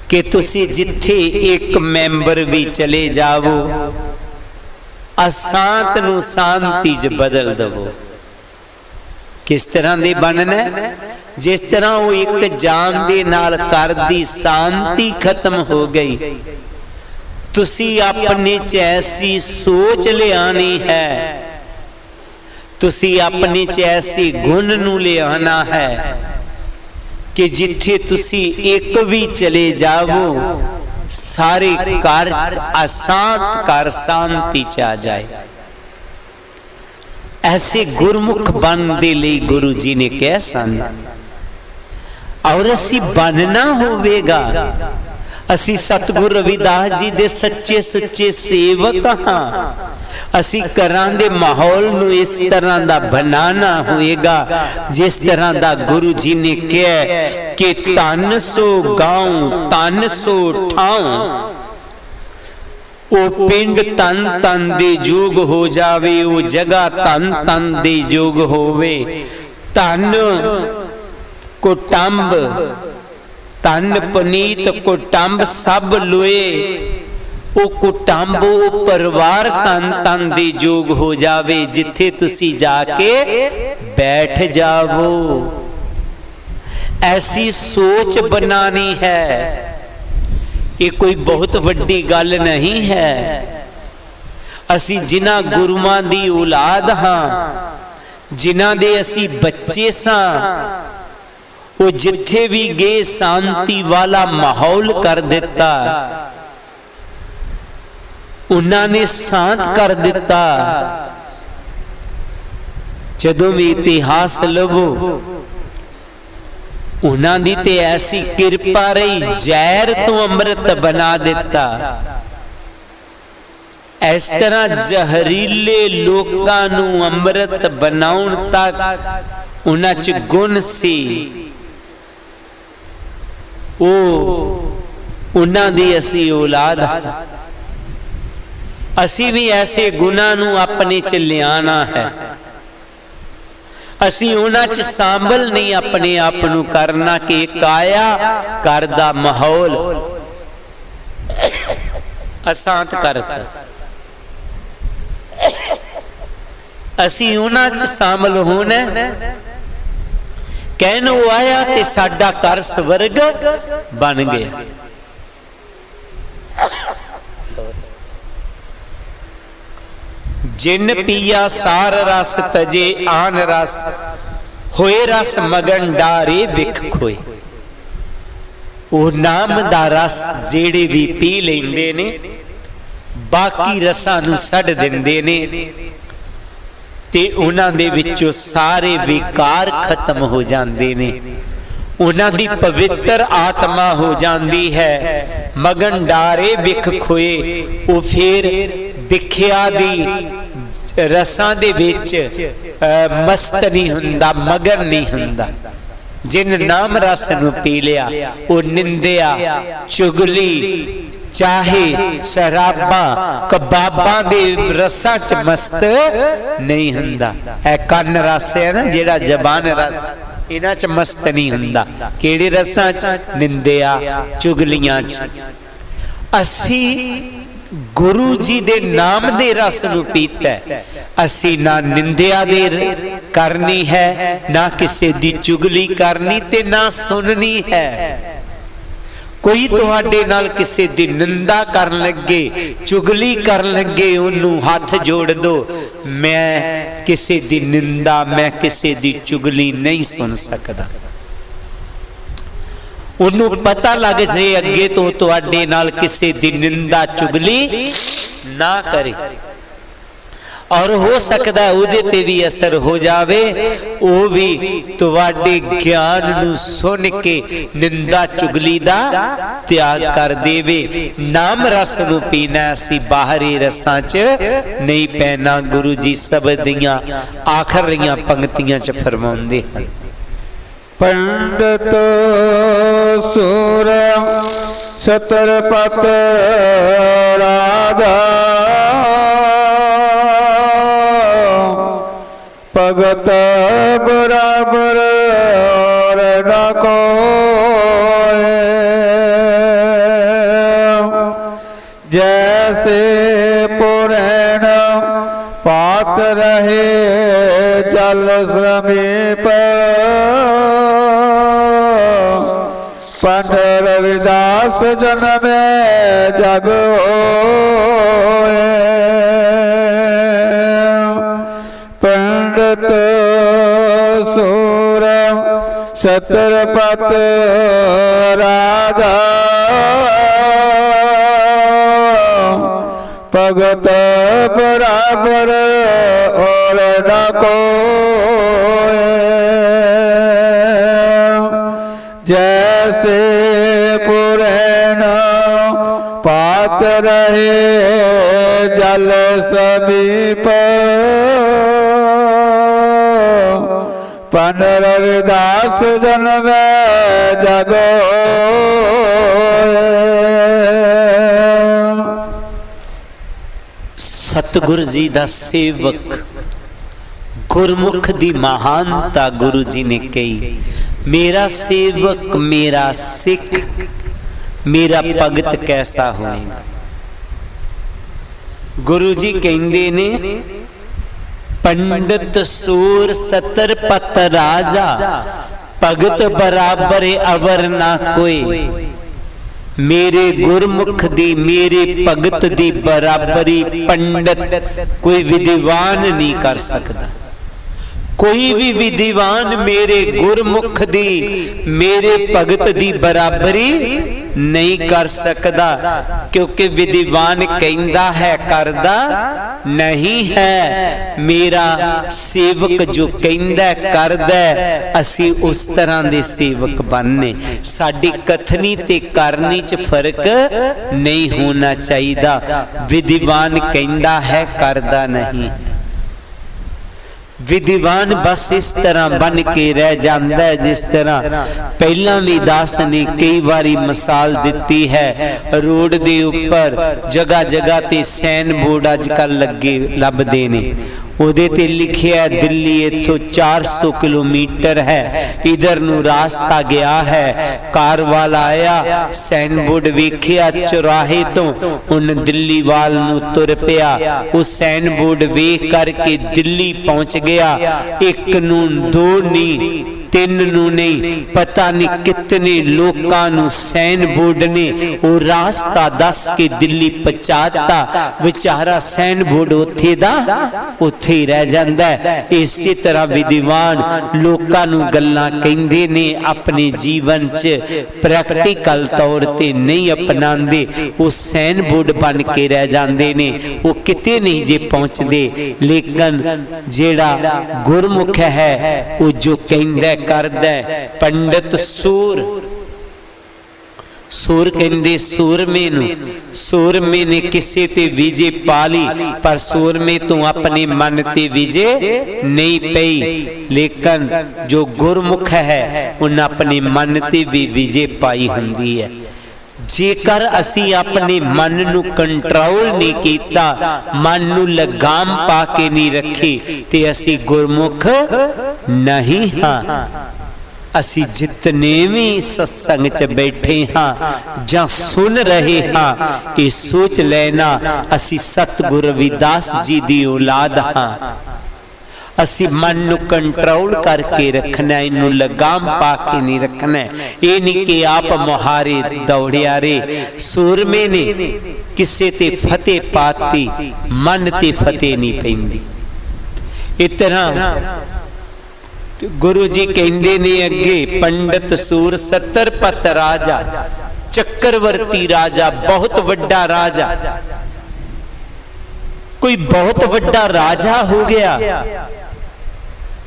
कि तुसी जिथे एक मैंबर भी चले जावो, अशांत नूं शांति च बदल दवो। किस तरह दे बनना? जिस तरह वो एक जान दे नाल घर दी शांति खत्म हो गई, तुसी अपने च ऐसी सोच लियानी है, तुसी अपने च ऐसे गुण नूं लियाना है कि जिथे तुसी एक भी चले जावो, सारे घर अशांत घर शांति च आ जाए। ऐसे गुरमुख बनने लिए गुरु जी ने कहा सन, और असी बनना होवेगा। असी सतगुरु रविदास जी दे सच्चे सुच्चे सेवक हाँ। असी घरां दे माहौल नूं इस तरह दा बनाना होएगा जिस तरह दा गुरु जी ने कहा कि तन सो गाऊं तन सो ठाऊं। वो पिंड तन तन दे जोग हो जावे, वो जगह तन तन दे जोग होवे। तन कुटंब तन पुनीत कुटंब सब लोए, वो कुटंब वो परिवार तन तन दे जोग हो जावे जिथे तुसी जाके बैठ जावो। ऐसी सोच बनानी है। ये कोई बहुत वड्डी गल नहीं है। असी जिन्हां गुरुआं दी औलाद हां, जिन्हां दे असी बच्चे सां, वो जिथे भी गए शांति वाला माहौल कर दिता, उन्होंने शांत कर दिता। जदों भी इतिहास लवो, उन्होंने ते ऐसी कृपा रही, जहर तो अमृत बना दिता। इस तरह जहरीले लोकां नूं अमृत बनाउण तक उन्हां च गुण सी। उन्हां दी असी औलाद, असी भी ऐसे गुणां नूं अपने च लियाना है। असी उन्हां च शामिल नहीं अपने आप नूं करना कि काया घर दा माहौल अशांत करता। असी उन्हां च शामिल होना, कहन वो आया ते साडा घर स्वर्ग बन गया। जिन पिया सार रस तजे आन रस, होए रस मगन डारे विख खोए। वो नाम दा रस जेड़े भी पी लेंदे ने, बाकी रसां नूं छड्ड दिंदे ने ते उन्हां दे विचों सारे विकार खत्म हो जांदे ने। उन्हां दी पवित्र आत्मा हो जाती है। मगन डारे विख खोए, वो फिर विख्या दी रसां दे विच मस्त नहीं हुंदा, मगन नहीं हुंदा। जिन नाम रस नूं पी लिया वो निंदिया, चुगली, चाहे शराबां कबाबां दे रसां च मस्त नहीं हुंदा। ऐ कन रस है ना जिहड़ा जबान रस, इन्हां च मस्त नहीं हुंदा। किहड़े रसां च? निंदिया, चुगलियां च। असी गुरु जी दे नाम दे रस नूं पीता है। असी ना निंदिया दे करनी है, ना किसी दी चुगली करनी ते ना सुननी है। कोई तुहाडे नाल किसी दी निंदा करन लगे, चुगली करन लगे, उन्होंने हाथ जोड़ दो। मैं किसी दी निंदा, मैं किसी दी चुगली नहीं सुन सकता। उन्होंने पता लग जाए अगे तो तुहाडे नाल किसी दी निंदा चुगली ना करे, और हो सकता है उहदे ते भी असर हो जावे, वो भी तुहाडे ज्ञान नूं सुन के निंदा चुगली दा त्याग कर देवे। नाम रस नूं पीना, असी बाहरी रसां च नहीं पैना। गुरु जी शब्द दियां आखिरलियां पंक्तियां च फरमाउंदे हन, पंडित सुर छत्रपत राजा, भगत बराबर और न कोई। जैसे पुरैन पात रहे जल समीप, पंड रविदास जन्म जग होए। पंडित सूर छत्रपत राजा, भगत बराबर और न कोई। जैसे पुरैन पात रहे जल समीप, पन रविदास जन्म जग होए। सतगुरु जी दा सेवक, गुरमुख दी महानता गुरु जी ने कही। मेरा सेवक, मेरा सिख, मेरा भगत कैसा होएगा? गुरु जी कहंदे ने, पंडित सूर छत्रपत राजा, भगत बराबर अवर ना कोई। मेरे गुरमुख दी, मेरे भगत दी बराबरी पंडित कोई विद्वान नहीं कर सकता। कोई भी विद्वान मेरे गुरमुख दी, मेरे भगत दी बराबरी नहीं कर सकता, क्योंकि विद्वान कहंदा है करदा नहीं है। मेरा सेवक जो कहंदा करदा, असी उस तरह दे सेवक बनने। साडी कथनी ते करनी च फर्क नहीं होना चाहिए। विद्वान कहंदा है करदा नहीं। विद्वान बस इस तरह बन के रह जाता है जिस तरह पहला भी दास ने कई बारी मिसाल दी है। रोड के उपर जगह जगह ते सैन बोर्ड अजकल लगे लभदे ने, उहदे ते लिखिया है दिल्ली इथों 400 किलोमीटर है, इधर नू रास्ता गया है। कार वाला आया, सैन बोर्ड वेखिया चौराहे तो उन दिल्ली वाल नू तुर पिया। उस सैन बोर्ड वेख करके दिल्ली पहुंच गया। एक नू दो नहीं, तीन नू नहीं, पता नहीं कितने लोकां नू सैन बोर्ड ने वो रास्ता दस के दिल्ली पहुंचाता। बेचारा सैन बोर्ड उत्थे दा उत्थे ही रह जांदा है। इसी तरह विद्वान लोकां नू गल्लां कहंदे ने, अपने जीवन च प्रैक्टिकल तौर ते नहीं अपनांदे, वो सैन बोर्ड बन के रह जांदे ने, वो किते नहीं जे पहुंचदे। लेकिन जेड़ा गुरमुख है वो जो कहंदा करदा। पंडित सूर सुर कहंदे सूरमे नूं, सूरमे ने किसे ते विजय पा ली पर सूरमे तो अपने मन ते विजय नहीं पई। लेकिन जो गुरमुख है उन्हें अपने मन ते भी विजय पाई हुंदी है। जेकर असी अपने मन नू कंट्रोल नहीं किया, मन नू लगाम पा के नहीं रखी, ते असी गुरमुख नहीं हाँ। असी जितने भी सत्संग च बैठे हाँ जां सुन रहे हाँ, ये सोच लेना असी सतगुरु रविदास जी दी औलाद हाँ। असी मन नू कंट्रोल करके रखना, इनू लगाम पा के नहीं रखना। ये नहीं कि आप मुहारे दौड़िया रे। सूरमे ने किसे ते फतेह पाती, मन ते फतेह नहीं पैंदी। इतना गुरु जी कहंदे ने अगे, पंडित सूर 70 पत राजा, चक्रवर्ती राजा, बहुत वड्डा राजा। कोई बहुत वड्डा राजा हो गया,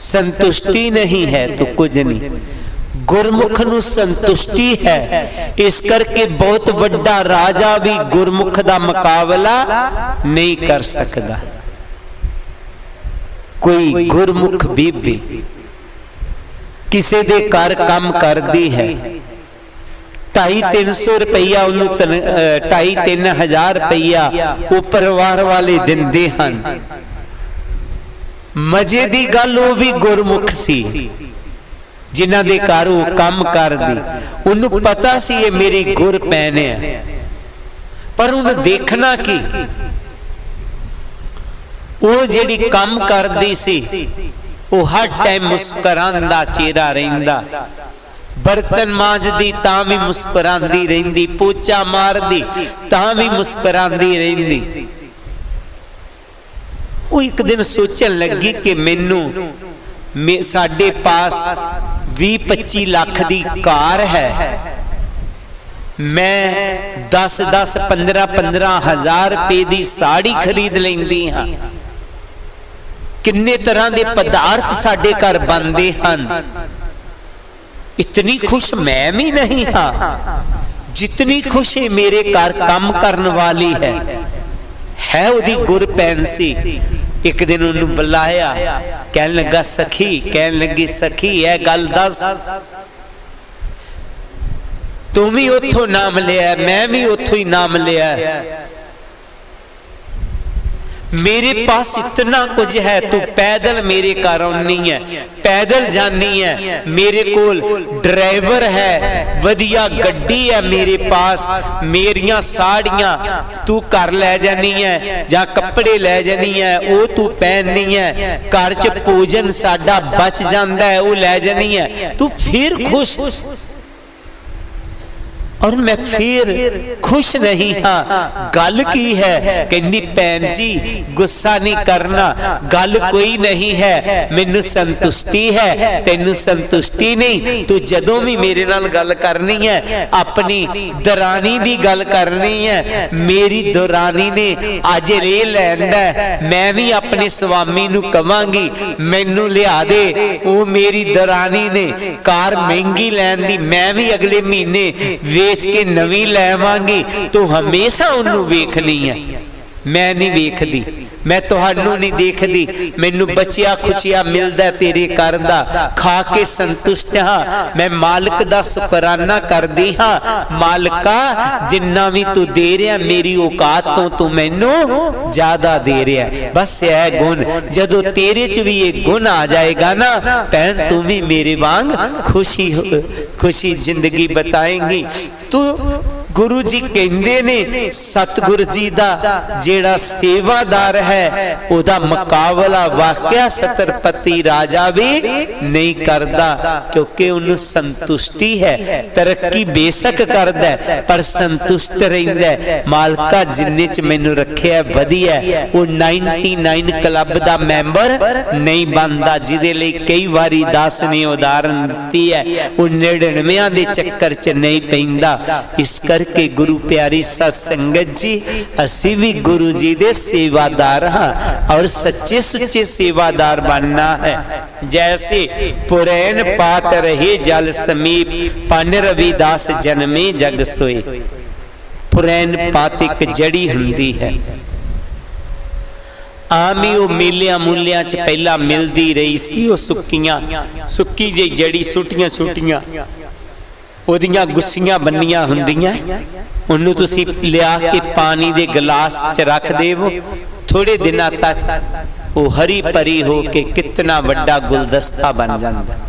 संतुष्टि नहीं है तो कुछ नहीं। गुरमुख नू संतुष्टि है, इस करके बहुत वड्डा राजा भी गुरमुख दा मुकाबला नहीं कर सकता। कोई गुरमुख बीबी किसी दे घर काम करती है, 250-300 रुपया उन्होंने 2,500-3,000 रुपया वो परिवार वाले दिंदे हन। मजे दी गल वो भी गुरमुख सी, जिन्हां दे घर वो काम करदी, उन्होंने पता सी ये मेरी गुर पैन है, पर उन्हें देखना कि वो जिहड़ी काम करदी सी वो हर टाइम मुस्कुरांदा चेहरा रहिंदा, बर्तन मांजदी तां भी मुस्कुरांदी रहिंदी, पोचा मारदी तां भी मुस्कुरांदी रहिंदी। वो एक दिन सोचन लगी कि मैनू साडे पास 20-25 लाख दी कार है, मैं 10-10, 15-15 हज़ार रुपए दी साड़ी खरीद लैंदी हाँ। किन्ने तरह के पदार्थ साडे घर बनते हैं, इतनी खुश मैं भी नहीं हाँ जितनी खुश है मेरे घर काम करने वाली है उदी गुर पैन सी। एक दिन उन्होंने बुलाया, कहन लगा सखी, कहन लगी सखी है गल दस, तू भी उथों नाम लिया, मैं भी उथों ही नाम लिया, मेरे पास इतना कुछ है, तू पैदल मेरे घर आनी है, पैदल जानी है, मेरे कोल ड्राइवर है, वधिया गड्डी है मेरे पास, मेरिया साड़ियां तू घर ले जानी है जा कपड़े ले जानी है वो तू पहननी है, घर च भोजन साडा बच जाता है वो ले जानी है, तू फिर खुश। और मैं फिर खुश नहीं हाँ, गल की है? कहंदी भैन जी गुस्सा नहीं करना, गल कोई नहीं है, मैनू संतुष्टि है, तेनू संतुष्टि नहीं। तू जदों भी मेरे नाल गल करनी है अपनी दरानी दी गल करनी है, मेरी दरानी ने अज रे लैंदा, मैं भी अपने स्वामी नू कवांगी मैनू लिया दे, वो मेरी दरानी ने कार महंगी लैन दी, मैं भी अगले महीने वेच के नवी लैवांगी, तो हमेशा उन्नू वेखनी है, मैं नहीं वेखदी, मैं तुहानू नहीं देखदी, मैनू बचिया खुचिया मिलदा तेरे घर दा, खा के संतुष्ट हाँ, मैं मालिक दा शुकराना करदी हाँ, मालिका जिन्ना भी तू दे रहा मेरी औकात तो तू मैनू ज्यादा दे रहा, बस यह गुण जदों तेरे च भी ये गुण आ जाएगा ना भैन, तू भी मेरे वांग खुशी खुशी जिंदगी बताएंगी। तू गुरु जी कहंदे ने सतगुरु जी दा जेड़ा सेवादार है ओदा मुकाबला वाकया छत्रपति राजा भी नहीं करता, क्योंकि उन्हें संतुष्टि है, तरक्की बेशक करदा है पर संतुष्ट रहिंदा है। मालका जिन्ने च मैनू रखिया वधिया, वो 99 क्लब दा मैंबर नहीं बनता, जिदे लई कई बारी दास ने उदाहरण दी है, वो 99 दे चक्कर च नहीं पैंदा। इस कर करके गुरु प्यारी सत संगत जी असी भी गुरु जी दे सेवादार हाँ और सच्चे सुच्चे सेवादार बनना है। जैसे पुरैन पात रहे जल समीप पन रविदास जन्मे जग सोए। पुरैन पात एक जड़ी हुंदी है, आम ही वो मेलिया मूलिया च पहला मिलती रही सी। वो सुक्की जी जड़ी सुटियां सुटियां ओदियां गुस्सियां बन्नियां हुंदियां, उन्होंने तुसी लिया के पानी दे गिलास च रख देवो, थोड़े दिनों तक वो हरी परी हो के कितना वड्डा गुलदस्ता बन जाता।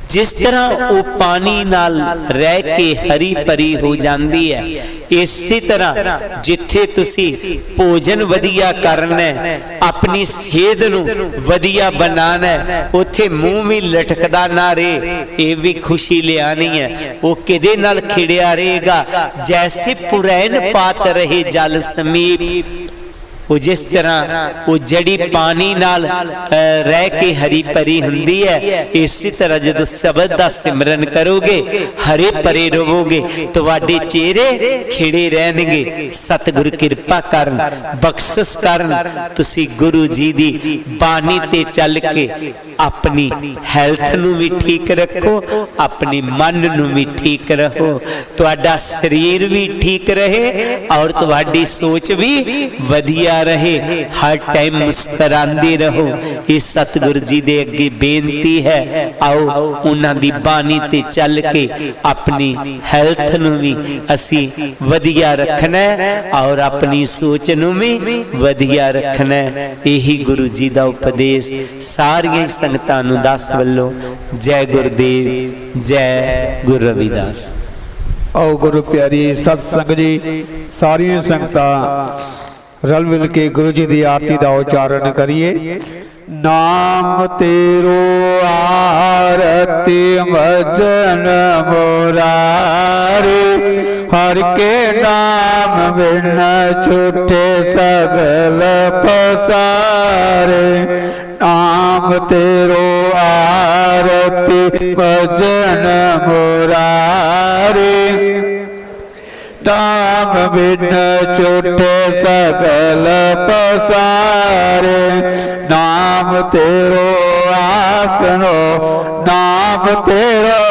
जिस तरह वो पानी नाल रह के हरी परी हो जाती है, इसी तरह जिथे तुसी भोजन वधिया करना है, अपनी सेहत नूं वधिया बनाना है, उथे मुंह भी लटकदा ना रहे, ये भी खुशी लियानी है। वो किदे नाल खिड़िया रहेगा, जैसे पुरैन पात रहे जल समीप। वो जिस तरह वो जड़ी पानी नाल रह के हरी परी हुंदी है, इसी तरह जो शब्द दा सिमरन करोगे हरे परे रहोगे, तुहाडे चेहरे खिड़े रहणगे। सतगुरु कृपा करन, बख्शिश करन, तुसी गुरु जी दी बानी ते चल के अपनी हैल्थ नूं भी ठीक रखो, अपने मन नूं भी ठीक रखो, तुहाडा शरीर भी ठीक रहे और तुहाडी सोच भी वधिया रहे। हर टाइम मुस्कुरांदे रहो। इस सतगुरु जी दे अगे बेनती है, आओ उन्हां दी बानी ते चल के अपनी हैल्थ नूं भी असी वधिया रखना है और अपनी सोच नूं भी वधिया रखना है। यही गुरु जी दा उपदेश सारियां संगतां नूं दस वल्लों। जय गुरुदेव, जय गुरु रविदास। आओ गुरु प्यारी सत्संग जी सारियां संगतां रल मिल के गुरु जी की आरती का उच्चारण करिए। नाम तेरो आरती भजन मुरारी, हर के नाम बिन छूटे सगल पसारे। नाम तेरो आरती भजन मुरारी, नाम बिन छूटे सगल पसारे। नाम तेरो आसनो, नाम तेरो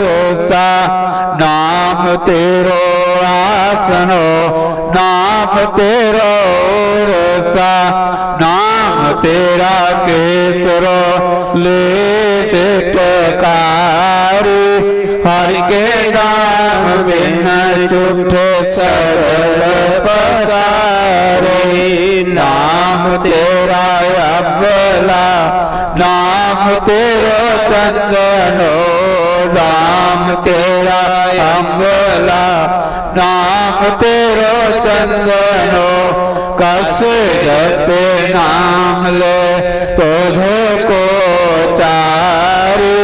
रोसा, नाम तेरो आसनो, नाम तेरो रोसा। नाम तेरा केसरो लेश टकारी, हर के नाम बिन छूटे सगल पसारे। नाम तेरा अबला, नाम तेरो चंदनो, नाम तेरा अम्बला, नाम तेरो चंदनो। कस जपे नाम ले तुझको चारी,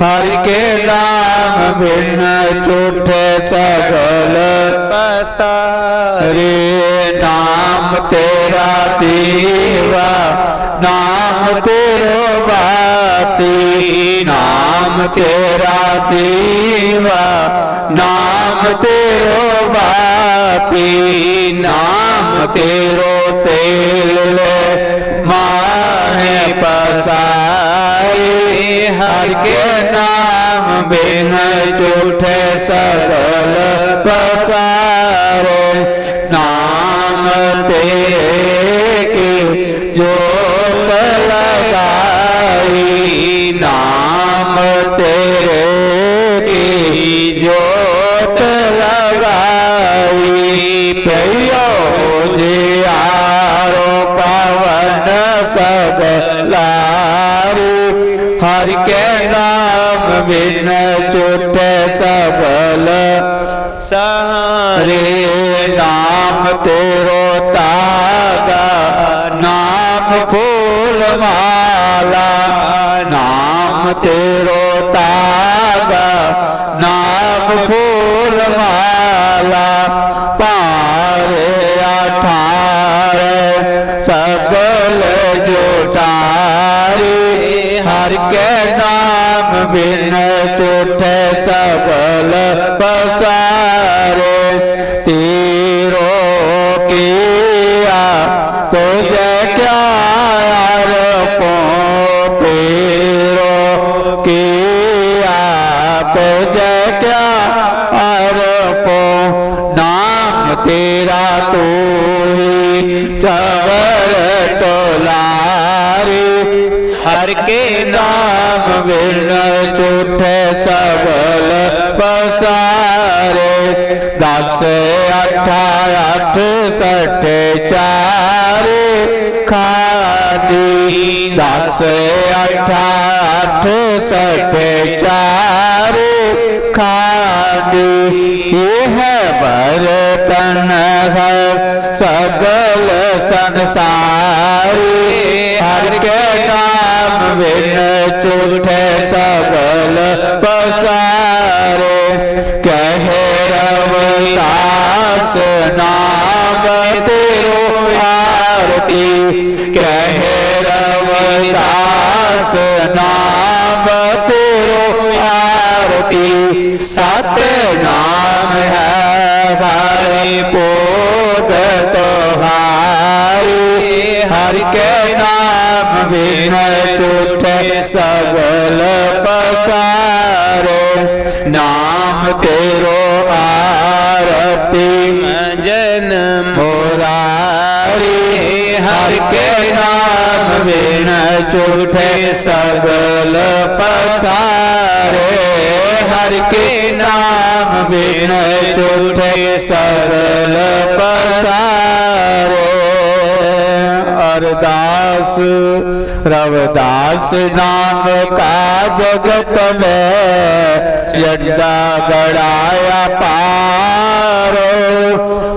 हर के नाम बिन छूटे सगल पसारे। नाम तेरा दीवा, नाम तेरो बाती, नाम तेरा दीवा, नाम तेरो बाती। नाम तेरो तेल ले माहे पसाई, हर के नाम बिन छूटे सगल पसारे। नाम तेरे की जोत लगाई, नाम तेरे की जोत लगाई। प्रियो जियारो पवन सगलारी, हर के नाम बिन छूटे सगल सारे। नाम तेरो तागा, नाम फूल माला, नाम तेरो तागा, नाम फूल माला। पारे अठार सगल जुटारी, हर के नाम बिन छूटे सबल पसारे। तेरो किया तुझे क्या अर्पों, तेरो किया तुझे क्या अर्पों। नाम तेरा तू ही चवर टोलारी। हर के नाम बिन छूटे सबल पसारे। 10 8 68 4 खानी। 10 8 68 4 खानी। यह बर्तन है सगल संसारी। हर के नाम बिन छूटे सबल पसारे। कहे रविदास नाम तेरो आरती। कहे रविदास नाम तेरो आरती। सत नाम है भाई पोद तोहारी। हर के नाम बिन छूटे सबल पसारे। नाम तेरो आरती जन मुरारी। हर के नाम बिन छूटे सबल पसारे। हर के नाम बिन छूटे सबल पसारे। अरदास रविदास नाम का जगत में झंडा गड़ाया पारो।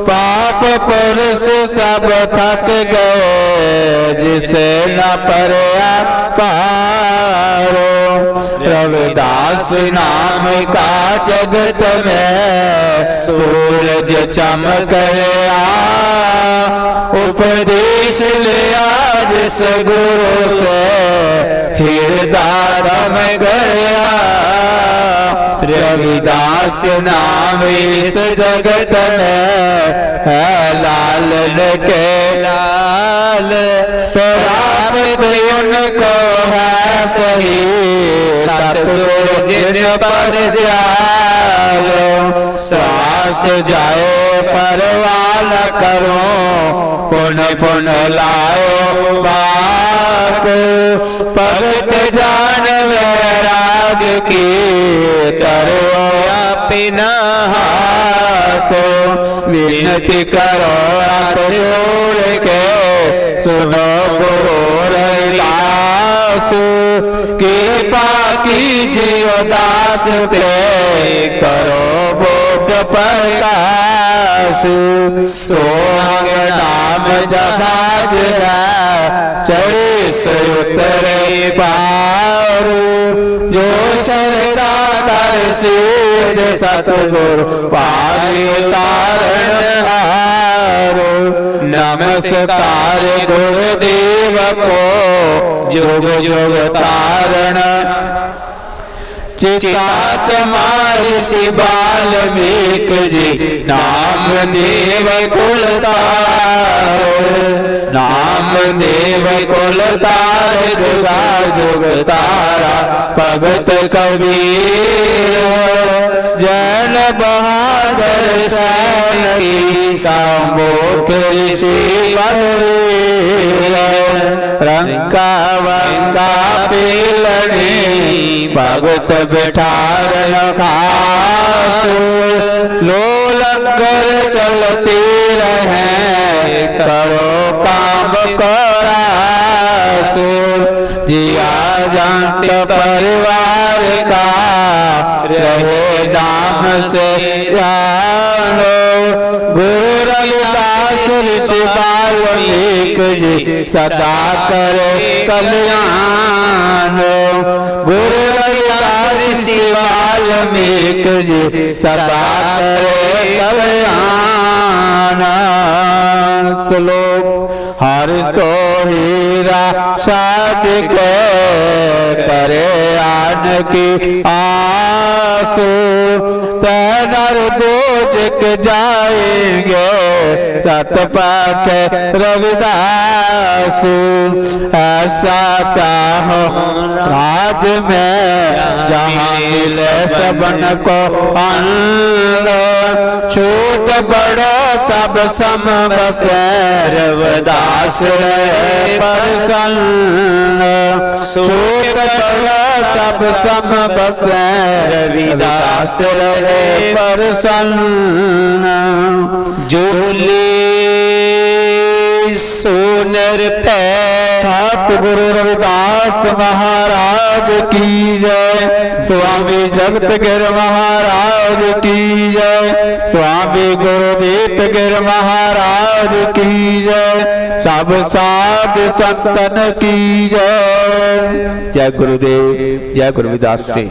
पाप पुरुष सब थक गए जिसे न परया पारो। रविदास नाम का जगत में सूरज चमक गया। उपदेश लिया जिस गुरु से हृदय में गया। रविदास नाम इस जगत में है लालन के लाल। प्राप्त उनको है सही सतगुरु जिन पर दयालो। श्वास जाए परवान करो पुण्य पुण्य लाओ बाक। भगत जान वैराग की करो अपना हाथ। विनती करो हाथ जोड़ के सुनो गुरु रविदास। कृपा कीजिए दास पे करो बोध प्रकाश। सोहाग नाम जहाज है चढ़े से उतरे पार। जो सरदा कर सिद्ध सतगुरु पार तारण हारो। नमस्कार गुरुदेव को जुग जुग तारण। चिता चमार सी वाल्मीक जी नाम देव कुल तारो। नाम देव कुल तार जुगा जुग तारा भगत कबीर। जैन बहादुर सैन की सांबोक ऋषि बलवीर। रंका वंका पीलनी भगत बिठार खास। लोलंगर चलती रहे करो काम करास। जिया जंत परिवार का रहे नाम से जानो। गुरु रविदास ऋषि वाल्मीक जी सदा करे कल्याण। गुरु रविदास ऋषि वाल्मीक जी सदा करे कल्याण। श्लोक हर तो हीरा के करे आन की आसू तैनर दूजक जाएंगे सत पाक रविदासु ऐसा चाहो राज में जहाँ मिले सबन को अन्न छूट बड़ो सब सम बसे रविदास प्रसन्न छूट बड़ो सब सम बसे रविदास रहे प्रसन्न जोले सोनर पै सतगुरु रविदास महाराज की जय स्वामी जगत गिर महाराज की जय स्वामी गुरुदीप गिर महाराज की जय सब साध संतन की जय। जय गुरुदेव जय गुरु रविदास जी।